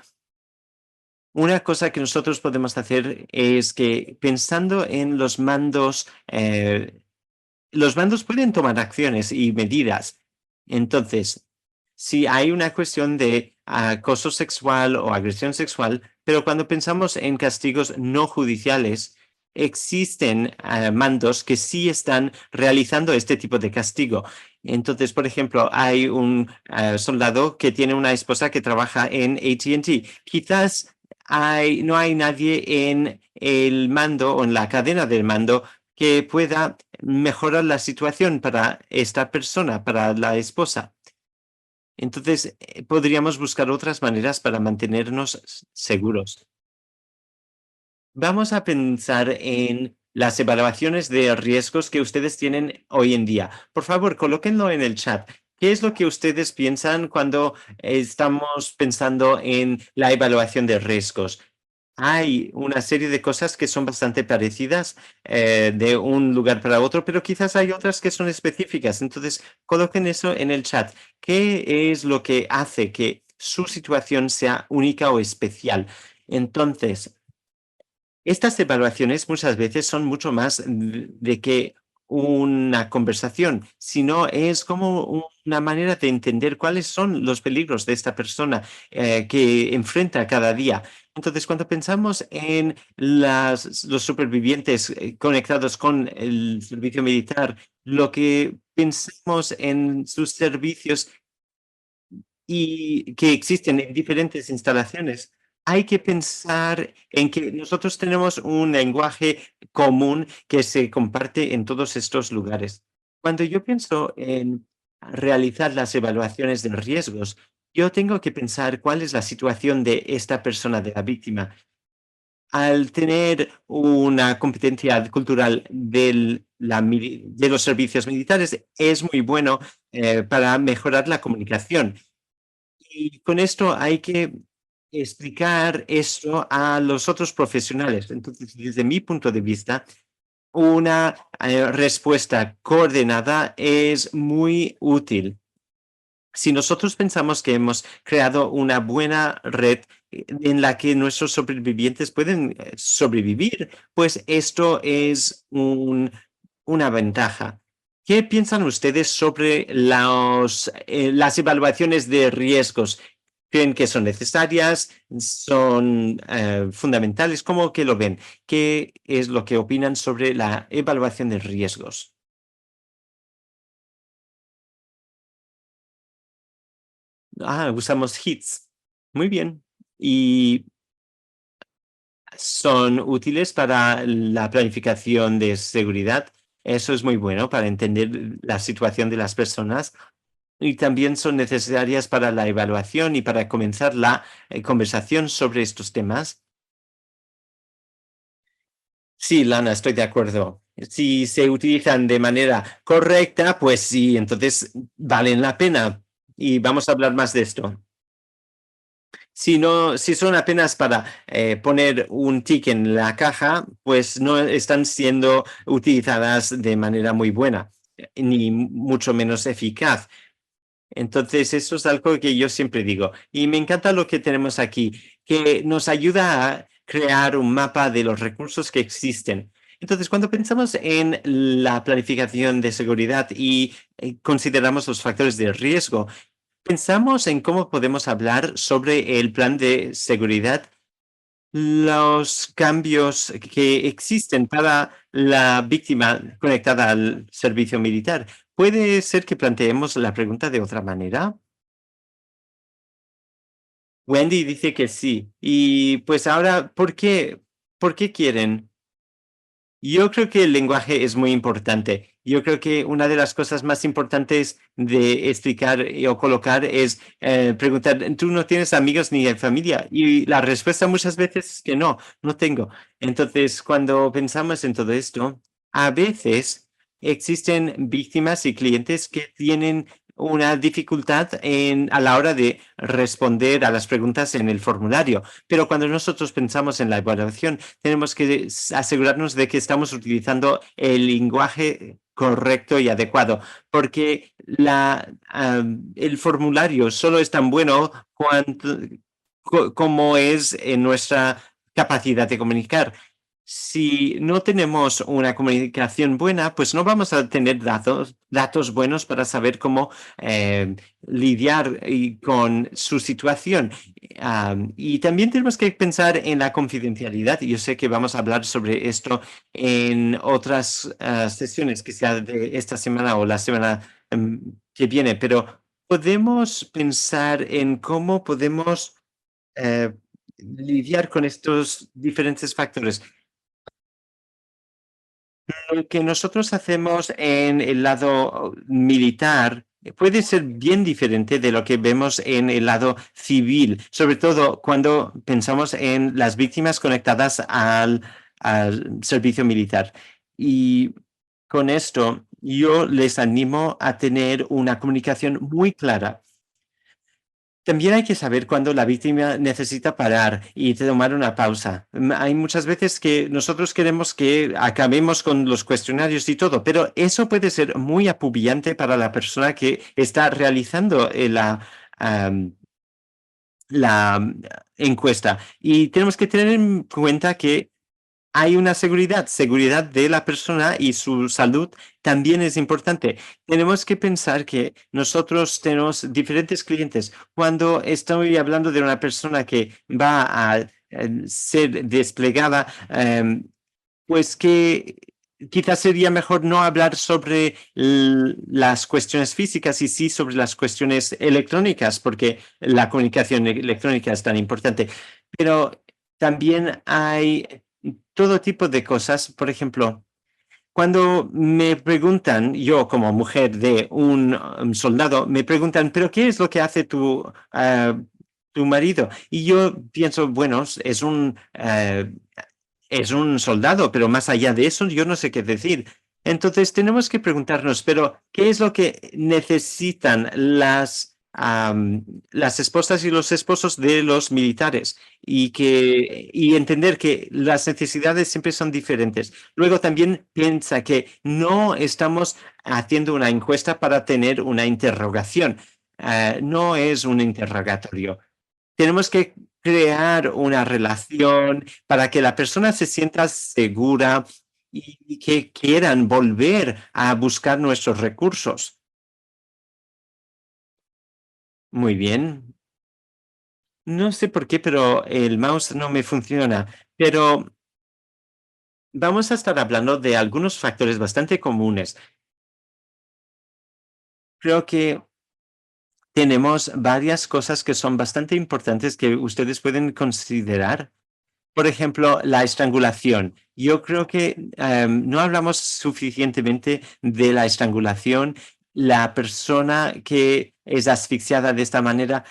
Speaker 2: una cosa que nosotros podemos hacer es que pensando en los mandos pueden tomar acciones y medidas. Entonces, si hay una cuestión de acoso sexual o agresión sexual, pero cuando pensamos en castigos no judiciales, existen mandos que sí están realizando este tipo de castigo. Entonces, por ejemplo, hay un soldado que tiene una esposa que trabaja en AT&T. Quizás no hay nadie en el mando o en la cadena del mando que pueda mejorar la situación para esta persona, para la esposa. Entonces, podríamos buscar otras maneras para mantenernos seguros. Vamos a pensar en las evaluaciones de riesgos que ustedes tienen hoy en día. Por favor, colóquenlo en el chat. ¿Qué es lo que ustedes piensan cuando estamos pensando en la evaluación de riesgos? Hay una serie de cosas que son bastante parecidas de un lugar para otro, pero quizás hay otras que son específicas. Entonces, coloquen eso en el chat. ¿Qué es lo que hace que su situación sea única o especial? Entonces, estas evaluaciones muchas veces son mucho más de que una conversación, sino es como una manera de entender cuáles son los peligros de esta persona que enfrenta cada día. Entonces, cuando pensamos en los supervivientes conectados con el servicio militar, lo que pensamos en sus servicios y que existen en diferentes instalaciones, hay que pensar en que nosotros tenemos un lenguaje común que se comparte en todos estos lugares. Cuando yo pienso en realizar las evaluaciones de riesgos, yo tengo que pensar cuál es la situación de esta persona, de la víctima. Al tener una competencia cultural de los servicios militares, es muy bueno para mejorar la comunicación. Y con esto hay que explicar esto a los otros profesionales. Entonces, desde mi punto de vista, una respuesta coordinada es muy útil. Si nosotros pensamos que hemos creado una buena red en la que nuestros sobrevivientes pueden sobrevivir, pues esto es una ventaja. ¿Qué piensan ustedes sobre las evaluaciones de riesgos? ¿Creen que son necesarias? ¿Son fundamentales? ¿Cómo que lo ven? ¿Qué es lo que opinan sobre la evaluación de riesgos? Usamos HITS. Muy bien. Y son útiles para la planificación de seguridad. Eso es muy bueno para entender la situación de las personas y también son necesarias para la evaluación y para comenzar la conversación sobre estos temas. Sí, Lana, estoy de acuerdo. Si se utilizan de manera correcta, pues sí, entonces valen la pena. Y vamos a hablar más de esto. Si no, si son apenas para poner un tick en la caja, pues no están siendo utilizadas de manera muy buena, ni mucho menos eficaz. Entonces, eso es algo que yo siempre digo. Y me encanta lo que tenemos aquí, que nos ayuda a crear un mapa de los recursos que existen. Entonces, cuando pensamos en la planificación de seguridad y consideramos los factores de riesgo, pensamos en cómo podemos hablar sobre el plan de seguridad, los cambios que existen para la víctima conectada al servicio militar. ¿Puede ser que planteemos la pregunta de otra manera? Wendy dice que sí. Y pues ahora, ¿por qué quieren? Yo creo que el lenguaje es muy importante. Yo creo que una de las cosas más importantes de explicar o colocar es preguntar, ¿tú no tienes amigos ni familia? Y la respuesta muchas veces es que no, no tengo. Entonces, cuando pensamos en todo esto, a veces existen víctimas y clientes que tienen una dificultad a la hora de responder a las preguntas en el formulario. Pero cuando nosotros pensamos en la evaluación, tenemos que asegurarnos de que estamos utilizando el lenguaje correcto y adecuado, porque el formulario solo es tan bueno como es en nuestra capacidad de comunicar. Si no tenemos una comunicación buena, pues no vamos a tener datos buenos para saber cómo lidiar con su situación. Y también tenemos que pensar en la confidencialidad. Yo sé que vamos a hablar sobre esto en otras sesiones, quizá de esta semana o la semana que viene, pero podemos pensar en cómo podemos eh, lidiar con estos diferentes factores. Lo que nosotros hacemos en el lado militar puede ser bien diferente de lo que vemos en el lado civil, sobre todo cuando pensamos en las víctimas conectadas al servicio militar. Y con esto, yo les animo a tener una comunicación muy clara. También hay que saber cuándo la víctima necesita parar y tomar una pausa. Hay muchas veces que nosotros queremos que acabemos con los cuestionarios y todo, pero eso puede ser muy apabullante para la persona que está realizando la encuesta. Y tenemos que tener en cuenta que hay una seguridad de la persona y su salud también es importante. Tenemos que pensar que nosotros tenemos diferentes clientes. Cuando estoy hablando de una persona que va a ser desplegada, pues que quizás sería mejor no hablar sobre las cuestiones físicas y sí sobre las cuestiones electrónicas, porque la comunicación electrónica es tan importante. Pero también hay todo tipo de cosas. Por ejemplo, cuando me preguntan, yo como mujer de un soldado, me preguntan, ¿pero qué es lo que hace tu marido? Y yo pienso, bueno, es un soldado, pero más allá de eso, yo no sé qué decir. Entonces tenemos que preguntarnos, pero ¿qué es lo que necesitan las esposas y los esposos de los militares? Y entender que las necesidades siempre son diferentes. Luego también piensa que no estamos haciendo una encuesta para tener una interrogación. No es un interrogatorio. Tenemos que crear una relación para que la persona se sienta segura y que quieran volver a buscar nuestros recursos. Muy bien. No sé por qué, pero el mouse no me funciona. Pero vamos a estar hablando de algunos factores bastante comunes. Creo que tenemos varias cosas que son bastante importantes que ustedes pueden considerar. Por ejemplo, la estrangulación. Yo creo que no hablamos suficientemente de la estrangulación. La persona que es asfixiada de esta manera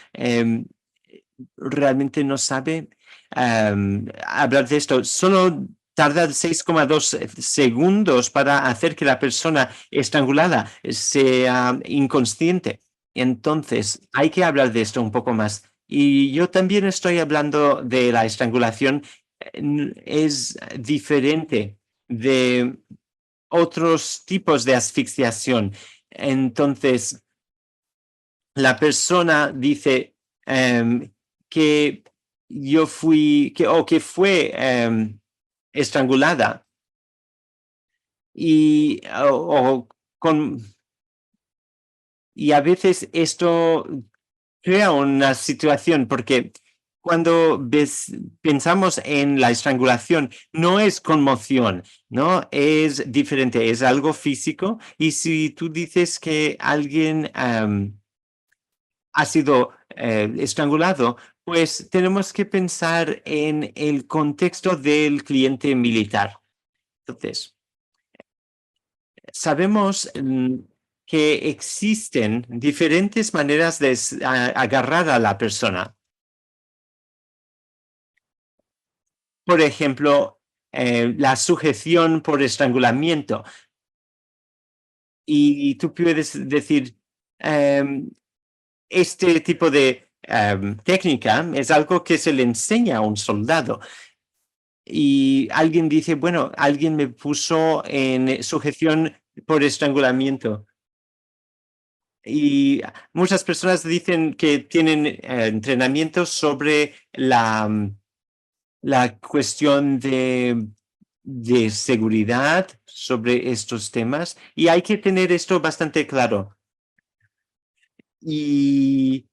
Speaker 2: realmente no sabe hablar de esto. Solo tarda 6,2 segundos para hacer que la persona estrangulada sea inconsciente. Entonces, hay que hablar de esto un poco más. Y yo también estoy hablando de la estrangulación. Es diferente de otros tipos de asfixiación. Entonces, la persona dice que yo fui, o que fue estrangulada y, con, y a veces esto crea una situación porque cuando pensamos en la estrangulación, no es conmoción, ¿no? Es diferente, es algo físico. Y si tú dices que alguien ha sido estrangulado, pues tenemos que pensar en el contexto del cliente militar. Entonces, sabemos que existen diferentes maneras de agarrar a la persona. Por ejemplo, la sujeción por estrangulamiento. Y tú puedes decir, este tipo de técnica es algo que se le enseña a un soldado. Y alguien dice, bueno, alguien me puso en sujeción por estrangulamiento. Y muchas personas dicen que tienen entrenamiento sobre la cuestión de seguridad sobre estos temas y hay que tener esto bastante claro. Y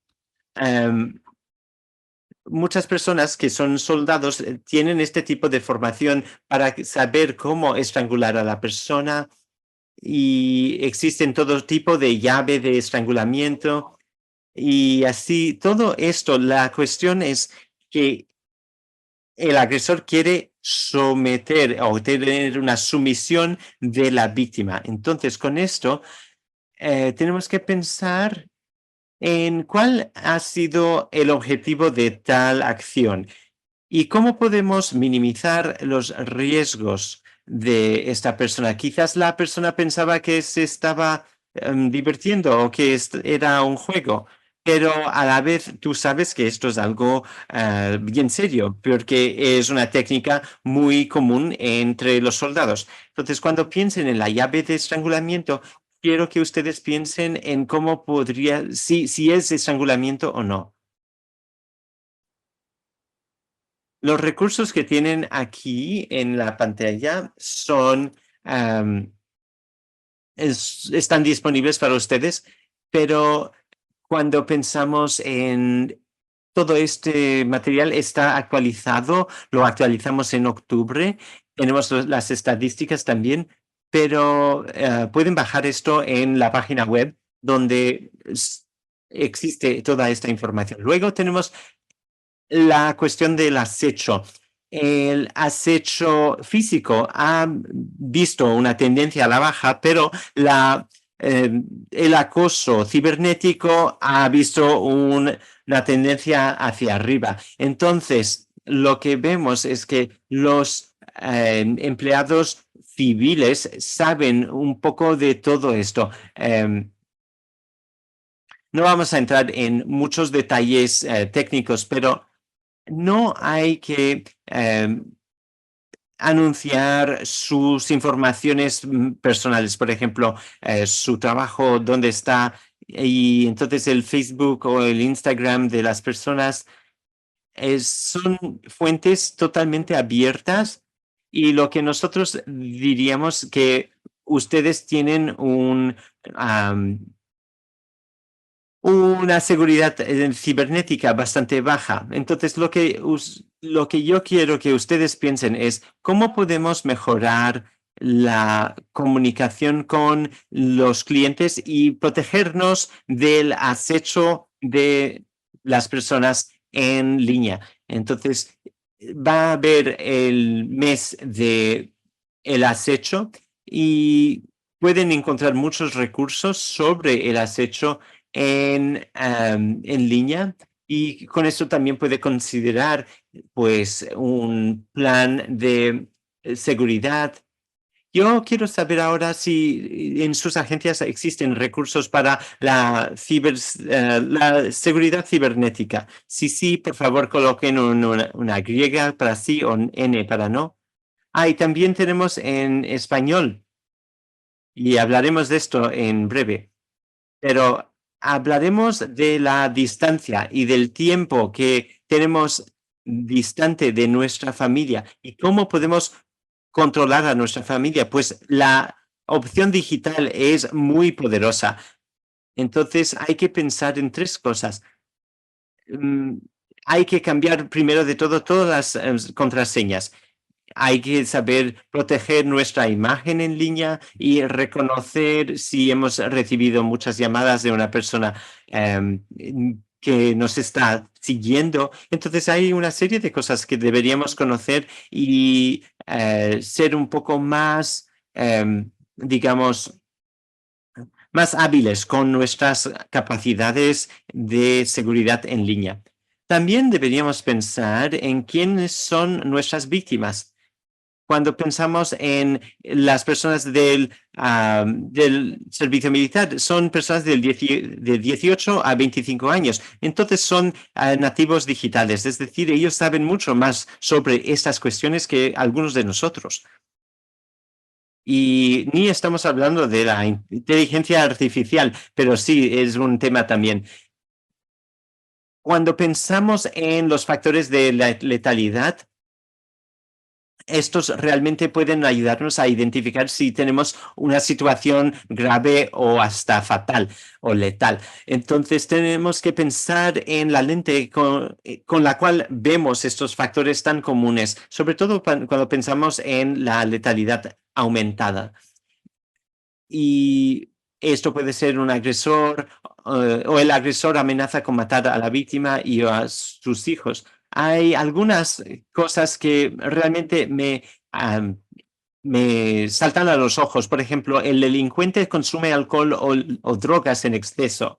Speaker 2: muchas personas que son soldados tienen este tipo de formación para saber cómo estrangular a la persona y existen todo tipo de llave de estrangulamiento y así todo esto. La cuestión es que el agresor quiere someter o tener una sumisión de la víctima. Entonces, con esto, tenemos que pensar en cuál ha sido el objetivo de tal acción y cómo podemos minimizar los riesgos de esta persona. Quizás la persona pensaba que se estaba divirtiendo o que era un juego, pero a la vez tú sabes que esto es algo bien serio, porque es una técnica muy común entre los soldados. Entonces, cuando piensen en la llave de estrangulamiento, quiero que ustedes piensen en cómo podría, si es estrangulamiento o no. Los recursos que tienen aquí en la pantalla son, están disponibles para ustedes, pero cuando pensamos en todo este material está actualizado, lo actualizamos en octubre, tenemos las estadísticas también, pero pueden bajar esto en la página web donde existe toda esta información. Luego tenemos la cuestión del acecho. El acecho físico ha visto una tendencia a la baja, pero el acoso cibernético ha visto una tendencia hacia arriba. Entonces, lo que vemos es que los empleados civiles saben un poco de todo esto. No vamos a entrar en muchos detalles técnicos, pero no hay que anunciar sus informaciones personales, por ejemplo, su trabajo, dónde está, y entonces el Facebook o el Instagram de las personas son fuentes totalmente abiertas y lo que nosotros diríamos que ustedes tienen una seguridad cibernética bastante baja. Entonces, lo que yo quiero que ustedes piensen es cómo podemos mejorar la comunicación con los clientes y protegernos del acecho de las personas en línea. Entonces, va a haber el mes de el acecho y pueden encontrar muchos recursos sobre el acecho en línea y con eso también puede considerar pues un plan de seguridad. Yo quiero saber ahora si en sus agencias existen recursos para la seguridad cibernética. Si sí, por favor coloquen una griega para sí o N para no. Ah, y también tenemos en español y hablaremos de esto en breve. Pero hablaremos de la distancia y del tiempo que tenemos distante de nuestra familia y cómo podemos controlar a nuestra familia. Pues la opción digital es muy poderosa. Entonces hay que pensar en tres cosas. Mm, Hay que cambiar primero de todo todas las contraseñas. Hay que saber proteger nuestra imagen en línea y reconocer si hemos recibido muchas llamadas de una persona que nos está siguiendo. Entonces hay una serie de cosas que deberíamos conocer y ser un poco más, digamos, más hábiles con nuestras capacidades de seguridad en línea. También deberíamos pensar en quiénes son nuestras víctimas cuando pensamos en las personas del servicio militar, son personas de 18 a 25 años. Entonces son nativos digitales, es decir, ellos saben mucho más sobre estas cuestiones que algunos de nosotros. Y ni estamos hablando de la inteligencia artificial, pero sí es un tema también. Cuando pensamos en los factores de la letalidad, estos realmente pueden ayudarnos a identificar si tenemos una situación grave o hasta fatal o letal. Entonces tenemos que pensar en la lente con la cual vemos estos factores tan comunes, sobre todo cuando pensamos en la letalidad aumentada. Y esto puede ser un agresor o el agresor amenaza con matar a la víctima y a sus hijos. Hay algunas cosas que realmente me saltan a los ojos. Por ejemplo, el delincuente consume alcohol o drogas en exceso.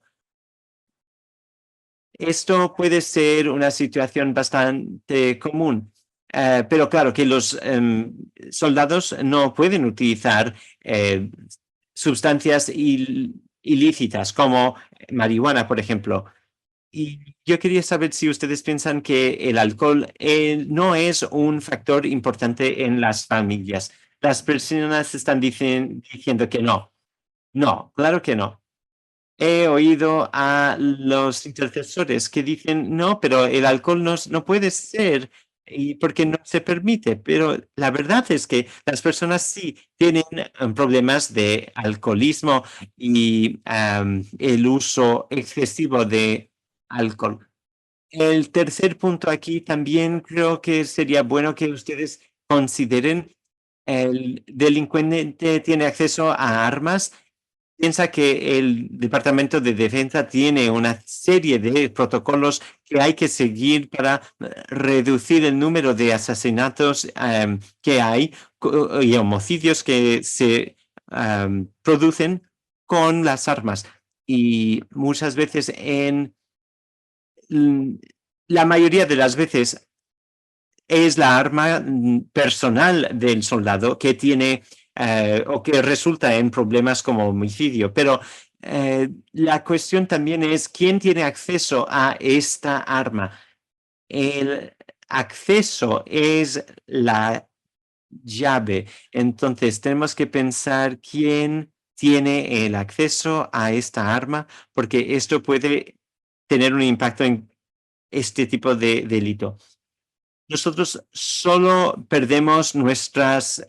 Speaker 2: Esto puede ser una situación bastante común, pero claro que los soldados no pueden utilizar sustancias ilícitas como marihuana, por ejemplo. Y yo quería saber si ustedes piensan que el alcohol no es un factor importante en las familias. Las personas están diciendo que no. No, claro que no. He oído a los intercesores que dicen, no, pero el alcohol no puede ser y porque no se permite. Pero la verdad es que las personas sí tienen problemas de alcoholismo y el uso excesivo de alcohol. El tercer punto aquí también creo que sería bueno que ustedes consideren el delincuente tiene acceso a armas. Piensa que el Departamento de Defensa tiene una serie de protocolos que hay que seguir para reducir el número de asesinatos que hay y homicidios que se producen con las armas. Y muchas veces la mayoría de las veces es la arma personal del soldado que tiene o que resulta en problemas como homicidio. Pero la cuestión también es quién tiene acceso a esta arma. El acceso es la llave. Entonces tenemos que pensar quién tiene el acceso a esta arma, porque esto puede tener un impacto en este tipo de delito. Nosotros solo perdemos nuestros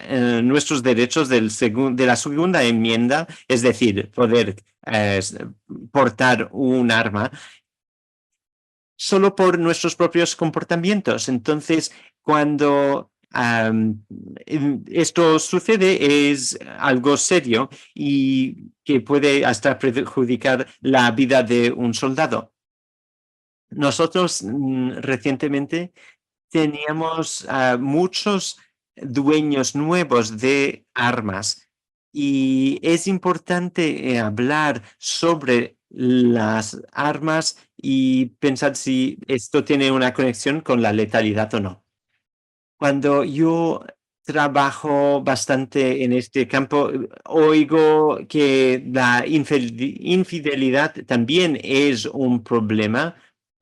Speaker 2: derechos de la segunda enmienda, es decir, poder portar un arma, solo por nuestros propios comportamientos. Entonces, cuando esto sucede, es algo serio y que puede hasta perjudicar la vida de un soldado. Nosotros recientemente teníamos muchos dueños nuevos de armas y es importante hablar sobre las armas y pensar si esto tiene una conexión con la letalidad o no. Cuando yo trabajo bastante en este campo, oigo que la infidelidad también es un problema.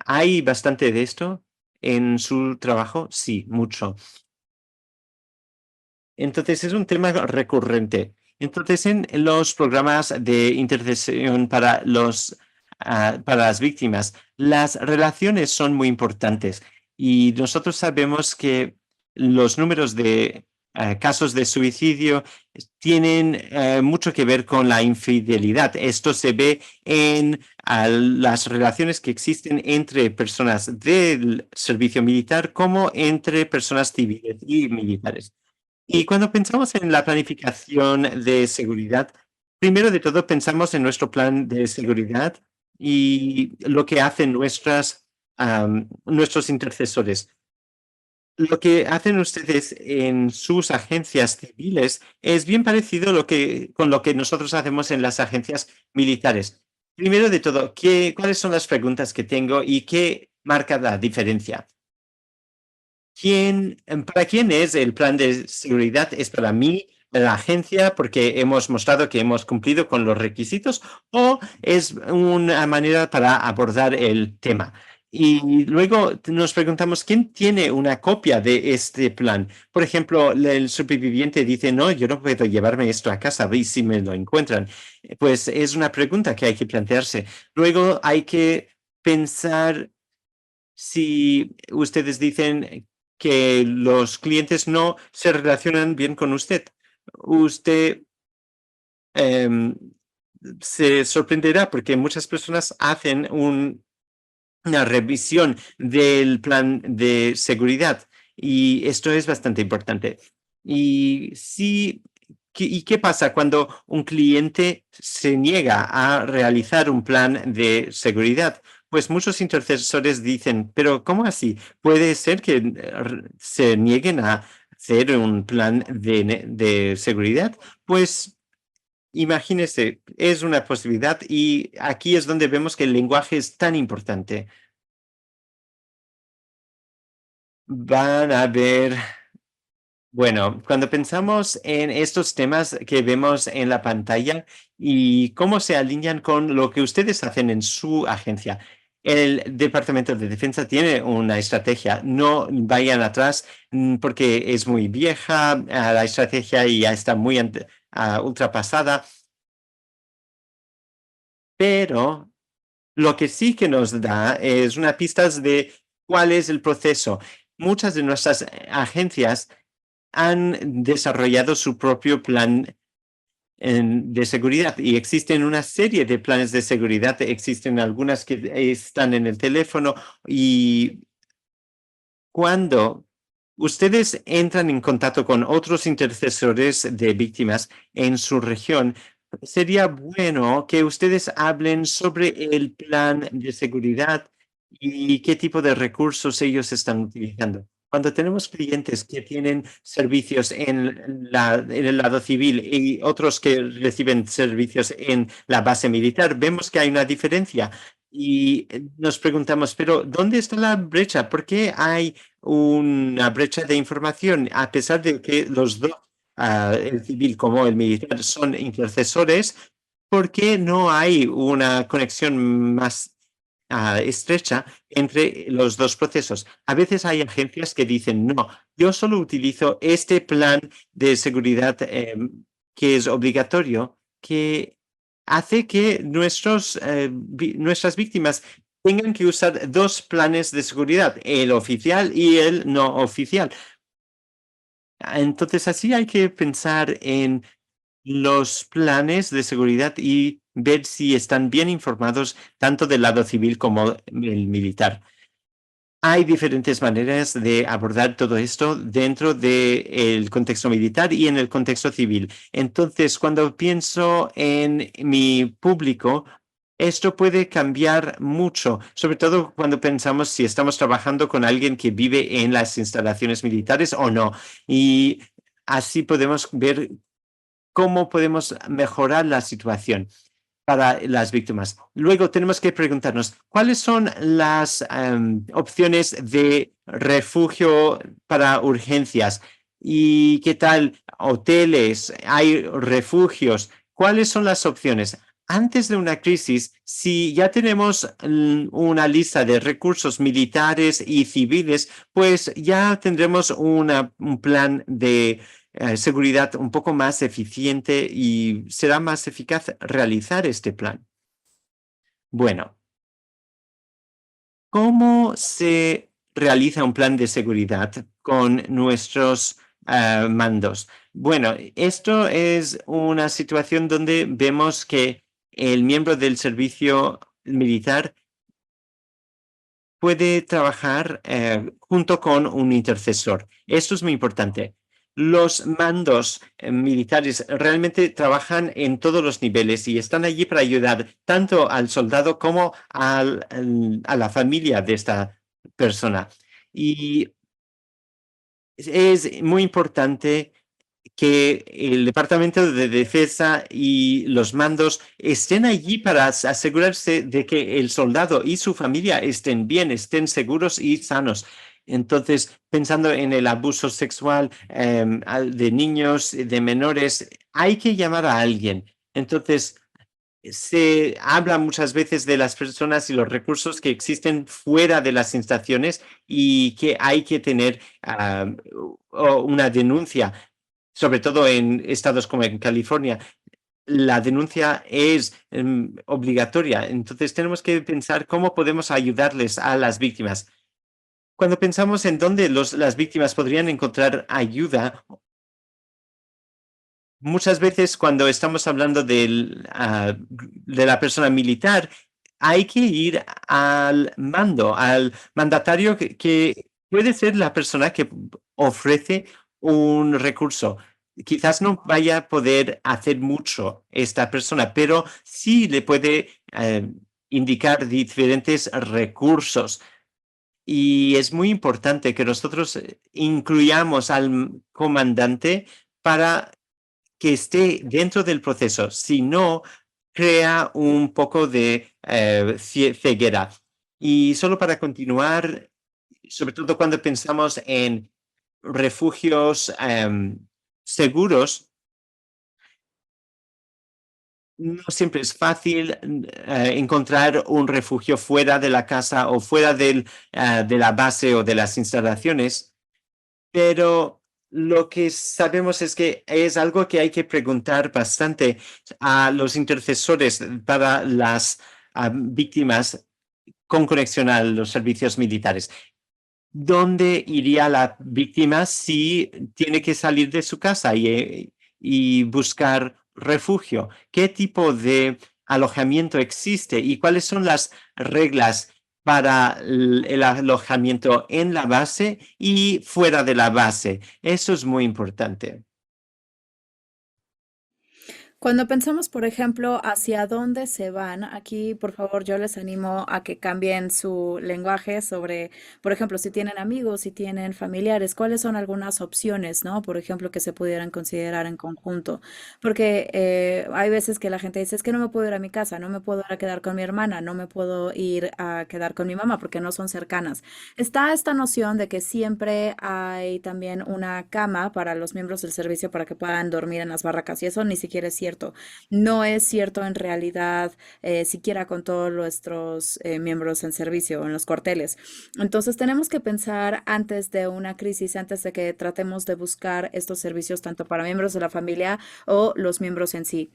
Speaker 2: ¿Hay bastante de esto en su trabajo? Sí, mucho. Entonces es un tema recurrente. Entonces en los programas de intercesión para para las víctimas, las relaciones son muy importantes y nosotros sabemos que los números de casos de suicidio tienen mucho que ver con la infidelidad. Esto se ve en las relaciones que existen entre personas del servicio militar como entre personas civiles y militares. Y cuando pensamos en la planificación de seguridad, primero de todo pensamos en nuestro plan de seguridad y lo que hacen nuestros intercesores. Lo que hacen ustedes en sus agencias civiles es bien parecido con lo que nosotros hacemos en las agencias militares. Primero de todo, ¿cuáles son las preguntas que tengo y qué marca la diferencia? ¿Para quién es el plan de seguridad? ¿Es para mí, la agencia, porque hemos mostrado que hemos cumplido con los requisitos o es una manera para abordar el tema? Y luego nos preguntamos, ¿quién tiene una copia de este plan? Por ejemplo, el superviviente dice, no, yo no puedo llevarme esto a casa, y si me lo encuentran. Pues es una pregunta que hay que plantearse. Luego hay que pensar si ustedes dicen que los clientes no se relacionan bien con usted. Usted em, se sorprenderá porque muchas personas hacen una revisión del plan de seguridad y esto es bastante importante. Y sí, ¿y qué pasa cuando un cliente se niega a realizar un plan de seguridad? Pues muchos intercesores dicen, pero ¿cómo así? Puede ser que se nieguen a hacer un plan de seguridad. Pues imagínese, es una posibilidad y aquí es donde vemos que el lenguaje es tan importante. Van a ver, bueno, cuando pensamos en estos temas que vemos en la pantalla y cómo se alinean con lo que ustedes hacen en su agencia, el Departamento de Defensa tiene una estrategia. No vayan atrás porque es muy vieja, la estrategia y ya está muy ultrapasada, pero lo que sí que nos da es una pista de cuál es el proceso. Muchas de nuestras agencias han desarrollado su propio plan de seguridad y existen una serie de planes de seguridad. Existen algunas que están en el teléfono y cuando ustedes entran en contacto con otros intercesores de víctimas en su región, sería bueno que ustedes hablen sobre el plan de seguridad y qué tipo de recursos ellos están utilizando. Cuando tenemos clientes que tienen servicios en el lado civil y otros que reciben servicios en la base militar, vemos que hay una diferencia y nos preguntamos, pero ¿dónde está la brecha? ¿Por qué hay una brecha de información, a pesar de que los dos, el civil como el militar, son intercesores? ¿Por qué no hay una conexión más estrecha entre los dos procesos? A veces hay agencias que dicen, no, yo solo utilizo este plan de seguridad que es obligatorio, que hace que nuestras víctimas tengan que usar dos planes de seguridad, el oficial y el no oficial. Entonces, así hay que pensar en los planes de seguridad y ver si están bien informados tanto del lado civil como el militar. Hay diferentes maneras de abordar todo esto dentro del contexto militar y en el contexto civil. Entonces, cuando pienso en mi público, esto puede cambiar mucho, sobre todo cuando pensamos si estamos trabajando con alguien que vive en las instalaciones militares o no. Y así podemos ver cómo podemos mejorar la situación para las víctimas. Luego tenemos que preguntarnos, ¿cuáles son las opciones de refugio para urgencias? ¿Y qué tal hoteles? ¿Hay refugios? ¿Cuáles son las opciones? Antes de una crisis, si ya tenemos una lista de recursos militares y civiles, pues ya tendremos un plan de seguridad un poco más eficiente y será más eficaz realizar este plan. Bueno, ¿cómo se realiza un plan de seguridad con nuestros mandos? Bueno, esto es una situación donde vemos que el miembro del servicio militar puede trabajar junto con un intercesor. Esto es muy importante. Los mandos militares realmente trabajan en todos los niveles y están allí para ayudar tanto al soldado como a la familia de esta persona. Y es muy importante que el Departamento de Defensa y los mandos estén allí para asegurarse de que el soldado y su familia estén bien, estén seguros y sanos. Entonces, pensando en el abuso sexual de niños, de menores, hay que llamar a alguien. Entonces, se habla muchas veces de las personas y los recursos que existen fuera de las instalaciones y que hay que tener una denuncia, sobre todo en estados como en California. La denuncia es obligatoria, entonces tenemos que pensar cómo podemos ayudarles a las víctimas. Cuando pensamos en dónde las víctimas podrían encontrar ayuda, muchas veces cuando estamos hablando de la persona militar, hay que ir al mando, al mandatario que puede ser la persona que ofrece un recurso. Quizás no vaya a poder hacer mucho esta persona, pero sí le puede indicar diferentes recursos. Y es muy importante que nosotros incluyamos al comandante para que esté dentro del proceso, si no, crea un poco de ceguera. Y solo para continuar, sobre todo cuando pensamos en refugios seguros, no siempre es fácil encontrar un refugio fuera de la casa o fuera de la base o de las instalaciones. Pero lo que sabemos es que es algo que hay que preguntar bastante a los intercesores para las víctimas con conexión a los servicios militares. ¿Dónde iría la víctima si tiene que salir de su casa y buscar refugio? ¿Qué tipo de alojamiento existe y cuáles son las reglas para el alojamiento en la base y fuera de la base? Eso es muy importante.
Speaker 1: Cuando pensamos, por ejemplo, hacia dónde se van, aquí, por favor, yo les animo a que cambien su lenguaje sobre, por ejemplo, si tienen amigos, si tienen familiares, cuáles son algunas opciones, ¿no? Por ejemplo, que se pudieran considerar en conjunto. Porque hay veces que la gente dice, es que no me puedo ir a mi casa, no me puedo ir a quedar con mi hermana, no me puedo ir a quedar con mi mamá porque no son cercanas. Está esta noción de que siempre hay también una cama para los miembros del servicio para que puedan dormir en las barracas y eso ni siquiera es cierto. No es cierto en realidad, siquiera con todos nuestros miembros en servicio o en los cuarteles. Entonces tenemos que pensar antes de una crisis, antes de que tratemos de buscar estos servicios tanto para miembros de la familia o los miembros en sí.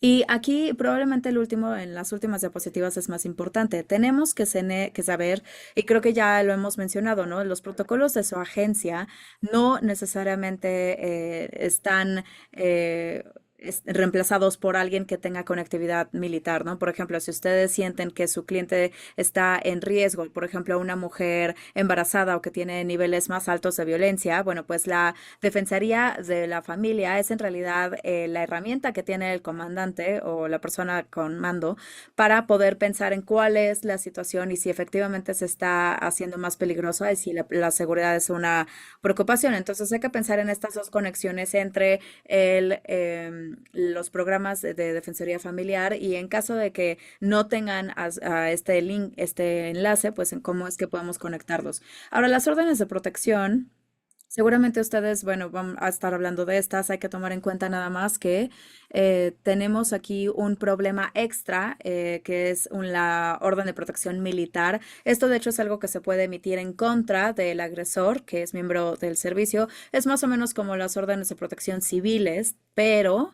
Speaker 1: Y aquí probablemente el último, en las últimas diapositivas es más importante. Tenemos que saber, y creo que ya lo hemos mencionado, ¿no? Los protocolos de su agencia no necesariamente están reemplazados por alguien que tenga conectividad militar, ¿no? Por ejemplo, si ustedes sienten que su cliente está en riesgo, por ejemplo, una mujer embarazada o que tiene niveles más altos de violencia, bueno, pues la Defensoría de la Familia es en realidad la herramienta que tiene el comandante o la persona con mando para poder pensar en cuál es la situación y si efectivamente se está haciendo más peligrosa y si la seguridad es una preocupación. Entonces hay que pensar en estas dos conexiones entre los programas de Defensoría Familiar y en caso de que no tengan a este link, este enlace, pues en cómo es que podemos conectarlos. Ahora, las órdenes de protección. Seguramente ustedes, bueno, van a estar hablando de estas. Hay que tomar en cuenta nada más que tenemos aquí un problema extra, que es la orden de protección militar. Esto, de hecho, es algo que se puede emitir en contra del agresor, que es miembro del servicio. Es más o menos como las órdenes de protección civiles, pero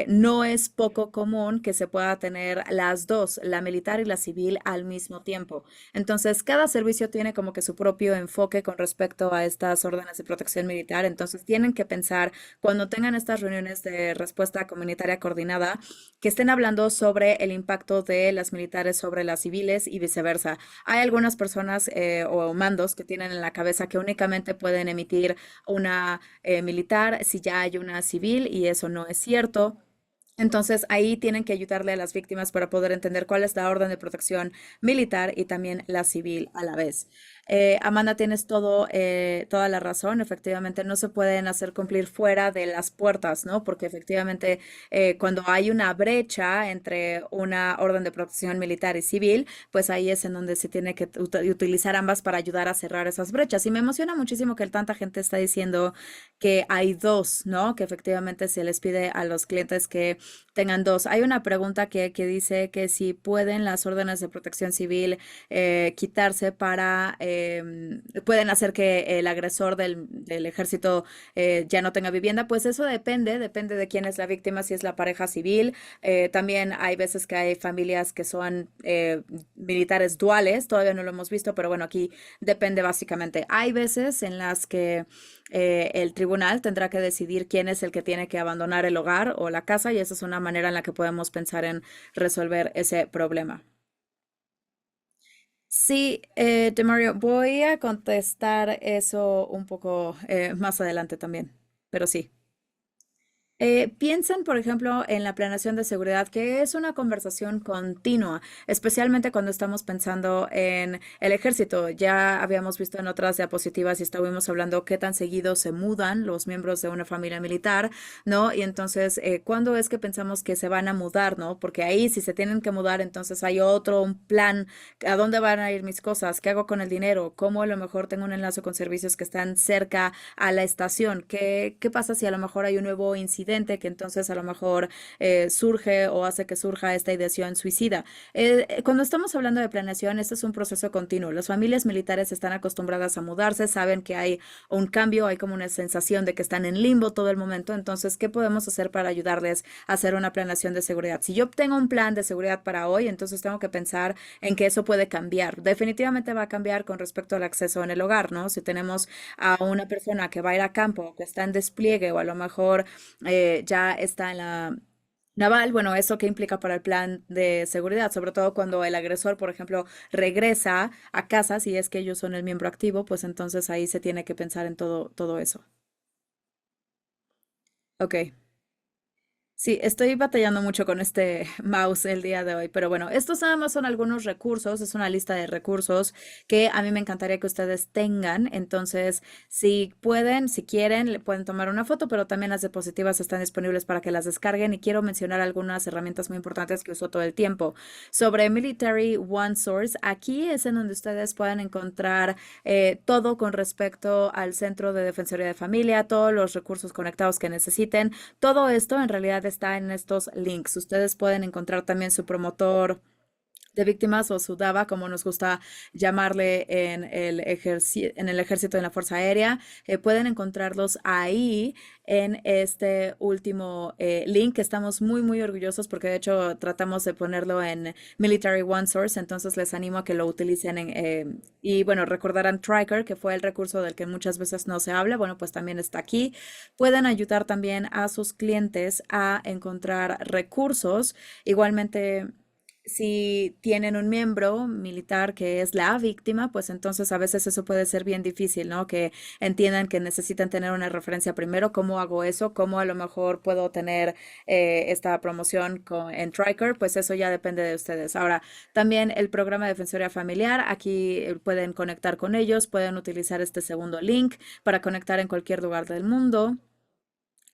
Speaker 1: no es poco común que se pueda tener las dos, la militar y la civil, al mismo tiempo. Entonces, cada servicio tiene como que su propio enfoque con respecto a estas órdenes de protección militar. Entonces, tienen que pensar cuando tengan estas reuniones de respuesta comunitaria coordinada, que estén hablando sobre el impacto de las militares sobre las civiles y viceversa. Hay algunas personas o mandos que tienen en la cabeza que únicamente pueden emitir una militar si ya hay una civil y eso no es cierto. Entonces ahí tienen que ayudarle a las víctimas para poder entender cuál es la orden de protección militar y también la civil a la vez. Amanda, tienes toda la razón. Efectivamente, no se pueden hacer cumplir fuera de las puertas, ¿no? Porque efectivamente, cuando hay una brecha entre una orden de protección militar y civil, pues ahí es en donde se tiene que utilizar ambas para ayudar a cerrar esas brechas. Y me emociona muchísimo que tanta gente está diciendo que hay dos, ¿no? Que efectivamente se les pide a los clientes que tengan dos. Hay una pregunta que dice que si pueden las órdenes de protección civil quitarse para, pueden hacer que el agresor del ejército ya no tenga vivienda, pues eso depende de quién es la víctima, si es la pareja civil. También hay veces que hay familias que son militares duales, todavía no lo hemos visto, pero bueno, aquí depende básicamente. Hay veces en las que el tribunal tendrá que decidir quién es el que tiene que abandonar el hogar o la casa y esa es una manera en la que podemos pensar en resolver ese problema. Sí, Demario, voy a contestar eso un poco más adelante también, pero sí. Piensen, por ejemplo, en la planeación de seguridad, que es una conversación continua, especialmente cuando estamos pensando en el ejército. Ya habíamos visto en otras diapositivas y estuvimos hablando qué tan seguido se mudan los miembros de una familia militar, ¿no? Y entonces, ¿cuándo es que pensamos que se van a mudar, ¿no? Porque ahí, si se tienen que mudar, entonces hay un plan, ¿a dónde van a ir mis cosas? ¿Qué hago con el dinero? ¿Cómo a lo mejor tengo un enlace con servicios que están cerca a la estación? ¿Qué pasa si a lo mejor hay un nuevo incidente que entonces a lo mejor surge o hace que surja esta ideación suicida? Cuando estamos hablando de planeación, este es un proceso continuo. Las familias militares están acostumbradas a mudarse, saben que hay un cambio, hay como una sensación de que están en limbo todo el momento. Entonces, ¿qué podemos hacer para ayudarles a hacer una planeación de seguridad? Si yo tengo un plan de seguridad para hoy, entonces tengo que pensar en que eso puede cambiar. Definitivamente va a cambiar con respecto al acceso en el hogar, ¿no? Si tenemos a una persona que va a ir a campo, que está en despliegue o a lo mejor ya está en la naval, bueno, ¿eso qué implica para el plan de seguridad? Sobre todo cuando el agresor, por ejemplo, regresa a casa, si es que ellos son el miembro activo, pues entonces ahí se tiene que pensar en todo eso. Ok. Sí, estoy batallando mucho con este mouse el día de hoy, pero bueno, estos nada más son algunos recursos, es una lista de recursos que a mí me encantaría que ustedes tengan. Entonces, si pueden, si quieren, le pueden tomar una foto, pero también las diapositivas están disponibles para que las descarguen y quiero mencionar algunas herramientas muy importantes que uso todo el tiempo. Sobre Military One Source, aquí es en donde ustedes pueden encontrar todo con respecto al Centro de Defensoría de Familia, todos los recursos conectados que necesiten. Todo esto en realidad está en estos links. Ustedes pueden encontrar también su promotor de víctimas o su DAVA, como nos gusta llamarle en el ejército, en la Fuerza Aérea. Pueden encontrarlos ahí en este último link, que estamos muy orgullosos porque de hecho tratamos de ponerlo en Military One Source, entonces les animo a que lo utilicen y bueno, recordarán Triker, que fue el recurso del que muchas veces no se habla, bueno, pues también está aquí. Pueden ayudar también a sus clientes a encontrar recursos. Igualmente, si tienen un miembro militar que es la víctima, pues entonces a veces eso puede ser bien difícil, ¿no? Que entiendan que necesitan tener una referencia primero, cómo hago eso, cómo a lo mejor puedo tener esta promoción en Triker, pues eso ya depende de ustedes. Ahora, también el programa de Defensoría Familiar, aquí pueden conectar con ellos, pueden utilizar este segundo link para conectar en cualquier lugar del mundo.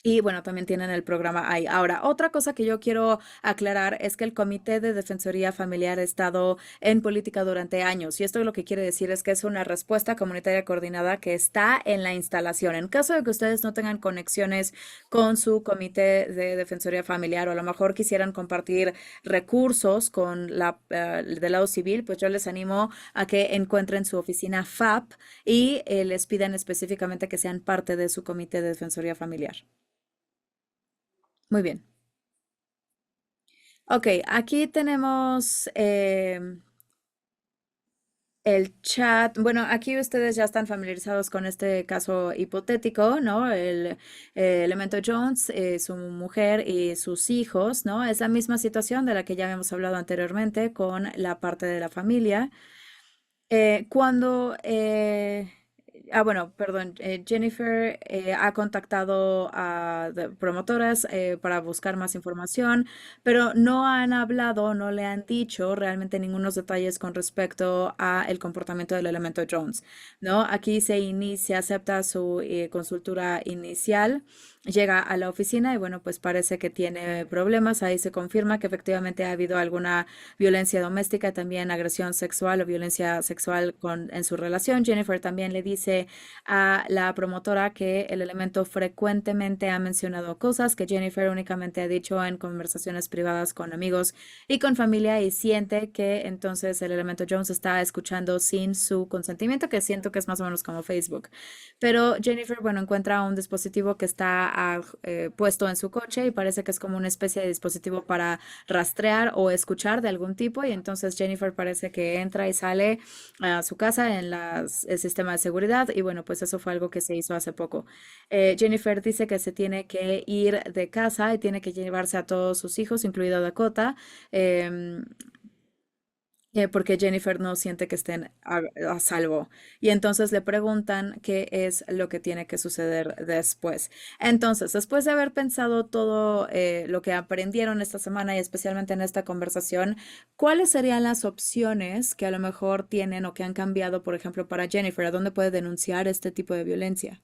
Speaker 1: Y bueno, también tienen el programa ahí. Ahora, otra cosa que yo quiero aclarar es que el Comité de Defensoría Familiar ha estado en política durante años y esto lo que quiere decir es que es una respuesta comunitaria coordinada que está en la instalación. En caso de que ustedes no tengan conexiones con su Comité de Defensoría Familiar o a lo mejor quisieran compartir recursos con del lado civil, pues yo les animo a que encuentren su oficina FAP y les pidan específicamente que sean parte de su Comité de Defensoría Familiar. Muy bien. Ok, aquí tenemos el chat. Bueno, aquí ustedes ya están familiarizados con este caso hipotético, ¿no? El Elemento Jones, su mujer y sus hijos, ¿no? Es la misma situación de la que ya habíamos hablado anteriormente con la parte de la familia. Cuando Bueno, perdón, Jennifer ha contactado a promotoras para buscar más información, pero no han hablado, no le han dicho realmente ningunos detalles con respecto a el comportamiento del elemento Jones, ¿no? Aquí se inicia, acepta su consultura inicial, llega a la oficina y bueno, pues parece que tiene problemas. Ahí se confirma que efectivamente ha habido alguna violencia doméstica, también agresión sexual o violencia sexual en su relación. Jennifer también le dice a la promotora que el elemento frecuentemente ha mencionado cosas que Jennifer únicamente ha dicho en conversaciones privadas con amigos y con familia y siente que entonces el elemento Jones está escuchando sin su consentimiento, que siento que es más o menos como Facebook. Pero Jennifer, bueno, encuentra un dispositivo que está puesto en su coche y parece que es como una especie de dispositivo para rastrear o escuchar de algún tipo y entonces Jennifer parece que entra y sale a su casa en el sistema de seguridad y bueno, pues eso fue algo que se hizo hace poco. Jennifer dice que se tiene que ir de casa y tiene que llevarse a todos sus hijos, incluido Dakota, em, porque Jennifer no siente que estén a salvo. Y entonces le preguntan qué es lo que tiene que suceder después. Entonces, después de haber pensado todo lo que aprendieron esta semana y especialmente en esta conversación, ¿cuáles serían las opciones que a lo mejor tienen o que han cambiado, por ejemplo, para Jennifer? ¿A dónde puede denunciar este tipo de violencia?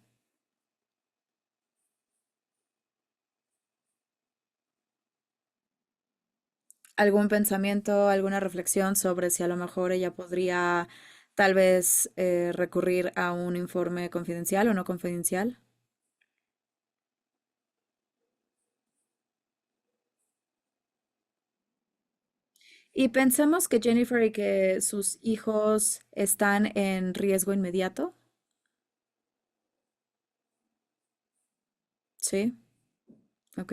Speaker 1: ¿Algún pensamiento, alguna reflexión sobre si a lo mejor ella podría tal vez recurrir a un informe confidencial o no confidencial? Y pensamos que Jennifer y que sus hijos están en riesgo inmediato, ¿sí? Ok.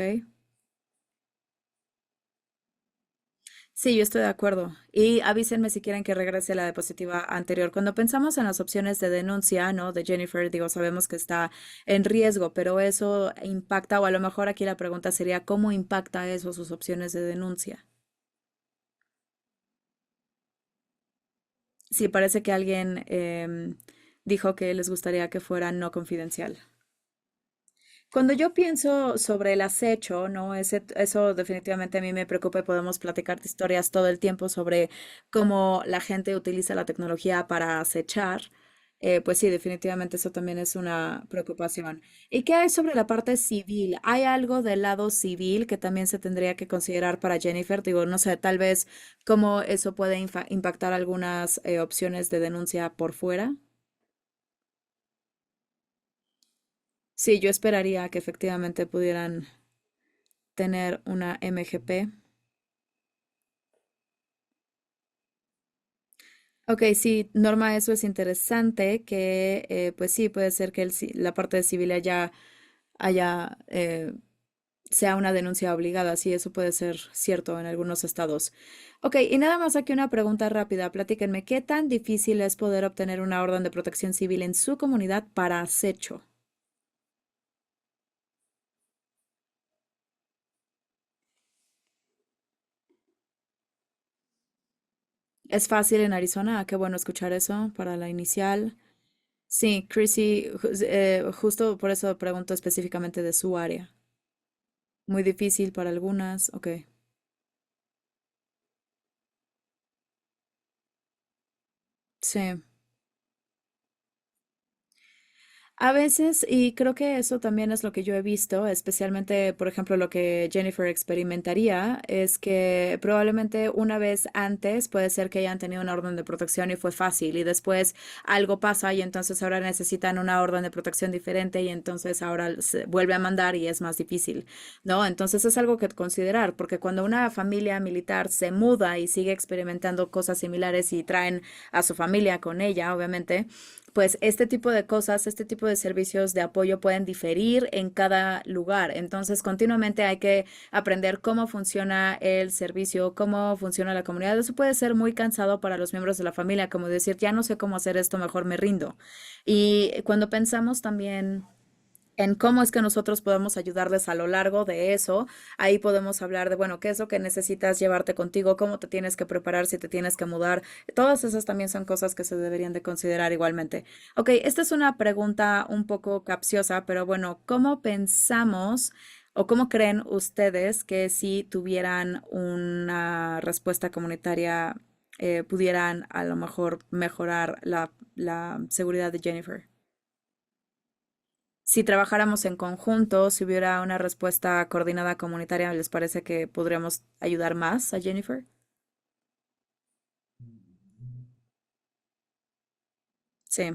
Speaker 1: Sí, yo estoy de acuerdo. Y avísenme si quieren que regrese la diapositiva anterior. Cuando pensamos en las opciones de denuncia, ¿no? De Jennifer, digo, sabemos que está en riesgo, pero eso impacta, o a lo mejor aquí la pregunta sería, ¿cómo impacta eso sus opciones de denuncia? Sí, parece que alguien dijo que les gustaría que fuera no confidencial. Cuando yo pienso sobre el acecho, ¿no? Eso definitivamente a mí me preocupa y podemos platicar de historias todo el tiempo sobre cómo la gente utiliza la tecnología para acechar. Pues sí, definitivamente eso también es una preocupación. ¿Y qué hay sobre la parte civil? ¿Hay algo del lado civil que también se tendría que considerar para Jennifer? Digo, no sé, tal vez cómo eso puede impactar algunas opciones de denuncia por fuera. Sí, yo esperaría que efectivamente pudieran tener una MGP. Ok, sí, Norma, eso es interesante, que pues sí, puede ser que la parte de civil haya sea una denuncia obligada, sí, eso puede ser cierto en algunos estados. Ok, y nada más aquí una pregunta rápida, platíquenme, ¿qué tan difícil es poder obtener una orden de protección civil en su comunidad para acecho? ¿Es fácil en Arizona? Ah, qué bueno escuchar eso para la inicial. Sí, Chrissy, justo por eso pregunto específicamente de su área. Muy difícil para algunas, ok. Sí. A veces, y creo que eso también es lo que yo he visto, especialmente, por ejemplo, lo que Jennifer experimentaría, es que probablemente una vez antes puede ser que hayan tenido una orden de protección y fue fácil, y después algo pasa y entonces ahora necesitan una orden de protección diferente y entonces ahora se vuelve a mandar y es más difícil, ¿no? Entonces es algo que considerar, porque cuando una familia militar se muda y sigue experimentando cosas similares y traen a su familia con ella, obviamente, pues este tipo de cosas, este tipo de servicios de apoyo pueden diferir en cada lugar. Entonces, continuamente hay que aprender cómo funciona el servicio, cómo funciona la comunidad. Eso puede ser muy cansado para los miembros de la familia, como decir, ya no sé cómo hacer esto, mejor me rindo. Y cuando pensamos también en cómo es que nosotros podemos ayudarles a lo largo de eso. Ahí podemos hablar de, bueno, qué es lo que necesitas llevarte contigo, cómo te tienes que preparar si te tienes que mudar. Todas esas también son cosas que se deberían de considerar igualmente. Ok, esta es una pregunta un poco capciosa, pero bueno, ¿cómo pensamos o cómo creen ustedes que si tuvieran una respuesta comunitaria pudieran a lo mejor mejorar la seguridad de Jennifer? Si trabajáramos en conjunto, si hubiera una respuesta coordinada comunitaria, ¿les parece que podríamos ayudar más a Jennifer? Sí.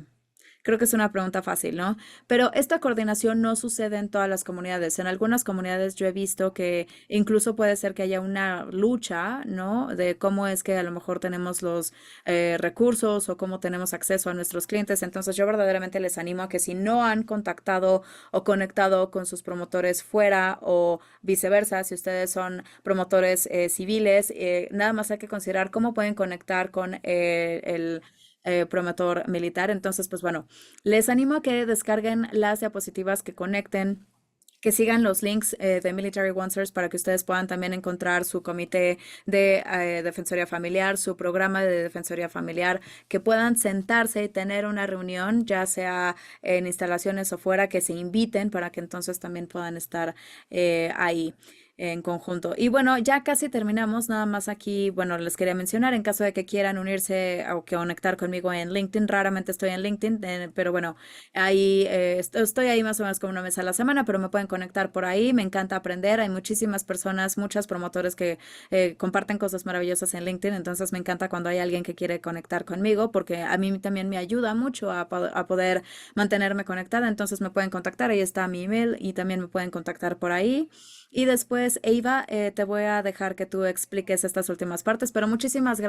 Speaker 1: Creo que es una pregunta fácil, ¿no? Pero esta coordinación no sucede en todas las comunidades. En algunas comunidades yo he visto que incluso puede ser que haya una lucha, ¿no? De cómo es que a lo mejor tenemos los recursos o cómo tenemos acceso a nuestros clientes. Entonces yo verdaderamente les animo a que si no han contactado o conectado con sus promotores fuera o viceversa, si ustedes son promotores civiles, nada más hay que considerar cómo pueden conectar con el promotor militar. Entonces, pues bueno, les animo a que descarguen las diapositivas, que conecten, que sigan los links de Military Wonders para que ustedes puedan también encontrar su comité de defensoría familiar, su programa de defensoría familiar, que puedan sentarse y tener una reunión, ya sea en instalaciones o fuera, que se inviten para que entonces también puedan estar ahí en conjunto. Y bueno, ya casi terminamos, nada más aquí, bueno, les quería mencionar, en caso de que quieran unirse o que conectar conmigo en LinkedIn, raramente estoy en LinkedIn, pero bueno, ahí estoy ahí más o menos como una vez a la semana, pero me pueden conectar por ahí, me encanta aprender, hay muchísimas personas, muchos promotores que comparten cosas maravillosas en LinkedIn, entonces me encanta cuando hay alguien que quiere conectar conmigo, porque a mí también me ayuda mucho a poder mantenerme conectada, entonces me pueden contactar, ahí está mi email y también me pueden contactar por ahí. Y después, Eva, te voy a dejar que tú expliques estas últimas partes, pero muchísimas gracias.